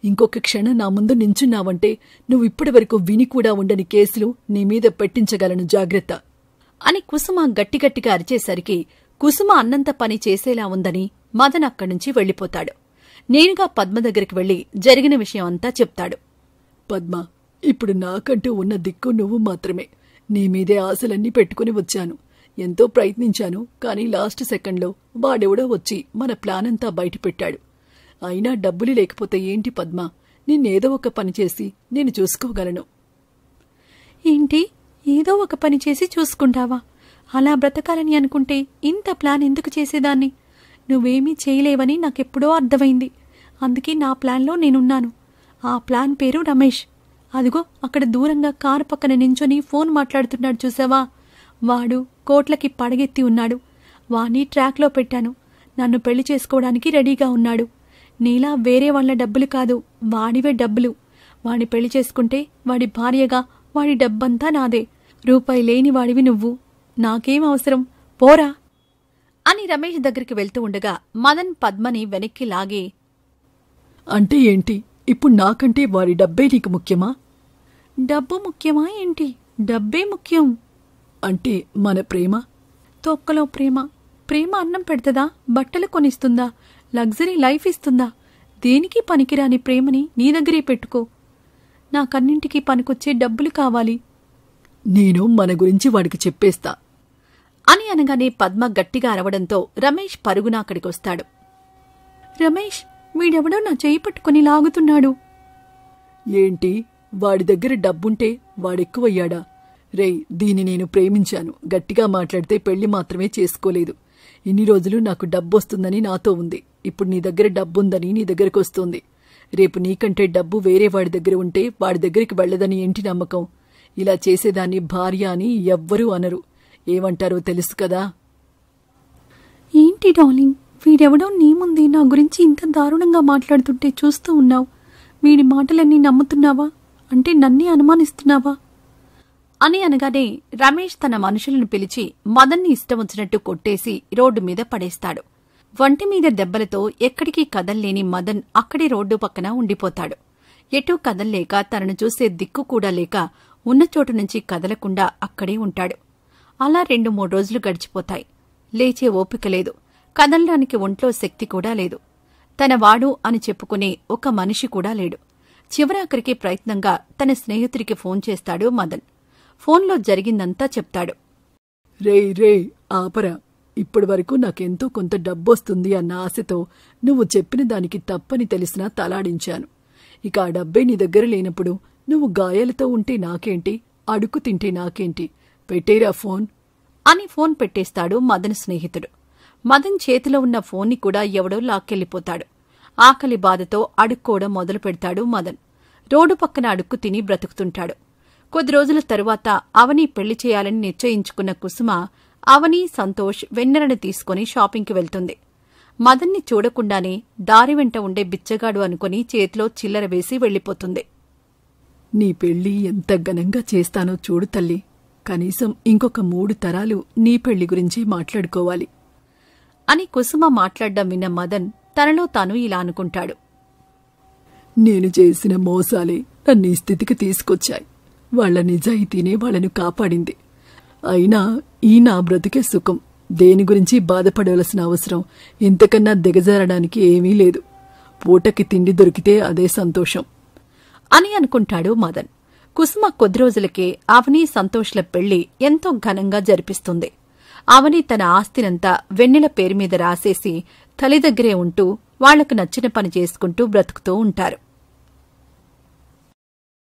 ఇంకొక క్షణం నా ముందు నించున్నావంటే నువ్విప్పటి వరకు విని కూడా ఉండని కేసులు నీ మీద పెట్టించగలను, జాగ్రత్త అని కుసుమ గట్టిగట్టిగా అరిచేసరికి కుసుమ అన్నంత పని చేసేలా ఉందని మదన్ అక్కడ్నుంచి వెళ్లిపోతాడు. నేనుగా పద్మ దగ్గరికి వెళ్లి జరిగిన విషయం అంతా చెప్తాడు. పద్మ, ఇప్పుడు నాకంటూ ఉన్న దిక్కు నువ్వు మాత్రమే. నీ మీదే ఆశలన్నీ పెట్టుకుని వచ్చాను. ఎంతో ప్రయత్నించాను, కానీ లాస్ట్ సెకండ్లో వాడెవడో వచ్చి మన ప్లాన్ అంతా బయటపెట్టాడు. అయినా డబ్బులు లేకపోతే ఏంటి పద్మ, నిన్నేదో ఒక పని చేసి నేను చూసుకోగలను. ఏంటి, ఏదో ఒక పని చేసి చూసుకుంటావా? అలా బ్రతకాలని అనుకుంటే ఇంత ప్లాన్ ఎందుకు చేసేదాన్ని? నువ్వేమీ చేయలేవని నాకెప్పుడో అర్థమైంది. అందుకే నా ప్లాన్లో నేనున్నాను. ఆ ప్లాన్ పేరు రమేష్. అదిగో అక్కడ దూరంగా కారు పక్కన నించొని ఫోన్ మాట్లాడుతున్నాడు చూసావా? వాడు కోట్లకి పడగెత్తి ఉన్నాడు. వాణ్ణి ట్రాక్లో పెట్టాను. నన్ను పెళ్లి చేసుకోవడానికి రెడీగా ఉన్నాడు. నీలా వేరే వాళ్ల డబ్బులు కాదు, వాడివే డబ్బులు. వాణ్ణి పెళ్లి చేసుకుంటే వాడి భార్యగా వాడి డబ్బంతా నాదే. రూపాయి లేని వాడివి నువ్వు. నాకేం అవసరం, పోరా అని రమేష్ దగ్గరికి వెళ్తూ ఉండగా మదన్ పద్మని వెనక్కి లాగి, అంటే ఏంటి? ఇప్పుడు నాకంటే వాడి డబ్బే నీకు ముఖ్యమా? డబ్బు ముఖ్యమా ఏంటి? డబ్బే ముఖ్యం. అంటే మన ప్రేమ? తొక్కలో ప్రేమ. ప్రేమ అన్నం పెడుతుందా, బట్టలు కొనిస్తుందా, లగ్జరీ లైఫ్ ఇస్తుందా? దేనికి పనికిరాని ప్రేమని నీ దగ్గరే పెట్టుకో. నాకన్నింటికీ పనికొచ్చే డబ్బులు కావాలి. నేను మన గురించి వాడికి చెప్పేస్తా అని అనగానే పద్మ గట్టిగా అరవడంతో రమేష్ పరుగున అక్కడికొస్తాడు. రమేష్, వీడెవడో నా చేయి పట్టుకుని లాగుతున్నాడు. ఏంటి, వాడి దగ్గర డబ్బుంటే వాడెక్కువయ్యాడా? రేయ్, దీన్ని నేను ప్రేమించాను. గట్టిగా మాట్లాడితే పెళ్లి మాత్రమే చేసుకోలేదు. ఇన్ని రోజులు నాకు డబ్బొస్తుందని నాతో ఉంది. ఇప్పుడు నీ దగ్గర డబ్బుందని నీ దగ్గరకొస్తోంది. రేపు నీకంటే డబ్బు వేరే వాడి దగ్గర ఉంటే వాడి దగ్గరికి వెళ్లదని ఏంటి నమ్మకం? ఇలా చేసేదాన్ని భార్య అని ఎవ్వరూ అనరు. ఏమంటారో తెలుసు కదా? ఏంటి డార్లింగ్, వీడెవడో నీ ముందే నా గురించి ఇంత దారుణంగా మాట్లాడుతుంటే చూస్తూ ఉన్నావు. వీడి మాటలన్నీ నమ్ముతున్నావా? అంటే నన్నే అనుమానిస్తున్నావా? అని అనగానే రమేష్ తన మనుషులను పిలిచి మదన్ని ఇష్టం వచ్చినట్టు కొట్టేసి రోడ్డు మీద పడేస్తాడు. వంటి మీద దెబ్బలతో ఎక్కడికి కదల్లేని మదన్ అక్కడే రోడ్డు పక్కన ఉండిపోతాడు. ఎటూ కదల్లేక తనను చూసే దిక్కు కూడా లేక ఉన్న చోటు నుంచి కదలకుండా అక్కడే ఉంటాడు. అలా 2-3 రోజులు గడిచిపోతాయి. లేచే ఓపిక లేదు, కదలడానికి ఒంట్లో శక్తి కూడా లేదు. తన వాడు అని చెప్పుకునే ఒక మనిషి కూడా లేడు. చివరాఖరికి ప్రయత్నంగా తన స్నేహితుడికి ఫోన్ చేస్తాడు మదన్. ఫోన్లో జరిగిందంతా చెప్తాడు. రే ఆపరా. ఇప్పటి వరకు నాకెంతో కొంత డబ్బొస్తుంది అన్న ఆశతో నువ్వు చెప్పిన దానికి తప్పని తెలిసినా తలాడించాను. ఇక ఆ డబ్బే నీ దగ్గర లేనప్పుడు నువ్వు గాయాలతో ఉంటే నాకేంటి, అడుక్కు తింటే నాకేంటి, పెట్టేరా ఫోన్ అని ఫోన్ పెట్టేస్తాడు మదన్ స్నేహితుడు. మదన్ చేతిలో ఉన్న ఫోన్ని కూడా ఎవడో లాక్కెళ్ళిపోతాడు. ఆకలి బాధతో అడుక్కోవడం మొదలు పెడతాడు మదన్. రోడ్డు పక్కన అడుక్కు తిని బ్రతుకుతుంటాడు. కొద్ది రోజుల తరువాత అవని పెళ్లి చేయాలని నిశ్చయించుకున్న కుసుమ అవని, సంతోష్ వెన్నెలని తీసుకుని షాపింగ్కి వెళ్తుంది. మదన్ని చూడకుండానే దారి వెంట ఉండే బిచ్చగాడు అనుకుని చేతిలో చిల్లర వేసి వెళ్లిపోతుంది. నీ పెళ్లి ఎంత ఘనంగా చేస్తానో చూడు తల్లి. కనీసం ఇంకొక 3 తరాలు నీ పెళ్లి గురించి మాట్లాడుకోవాలి అని కుసుమ మాట్లాడ్డం విన్న మదన్ తనలో తాను ఇలా అనుకుంటాడు. నేను చేసిన మోసాలే నన్ను ఈ స్థితికి తీసుకొచ్చాయి. వాళ్ల నిజాయితీనే వాళ్ళను కాపాడింది. అయినా ఈ నా బ్రతుకే సుఖం. దేని గురించి బాధపడవలసిన అవసరం ఇంతకన్నా దిగజారడానికి ఏమీ లేదు. పూటకి తిండి దొరికితే అదే సంతోషం అని అనుకుంటాడు మదన్. కుసుమ కొద్ది రోజులకే అవని, సంతోష్ల పెళ్లి ఎంతో ఘనంగా జరిపిస్తుంది. అవని తన ఆస్తినంతా వెన్నెల పేరు మీద రాసేసి తల్లి దగ్గరే ఉంటూ వాళ్లకు నచ్చిన పని చేసుకుంటూ బ్రతుకుతూ ఉంటారు.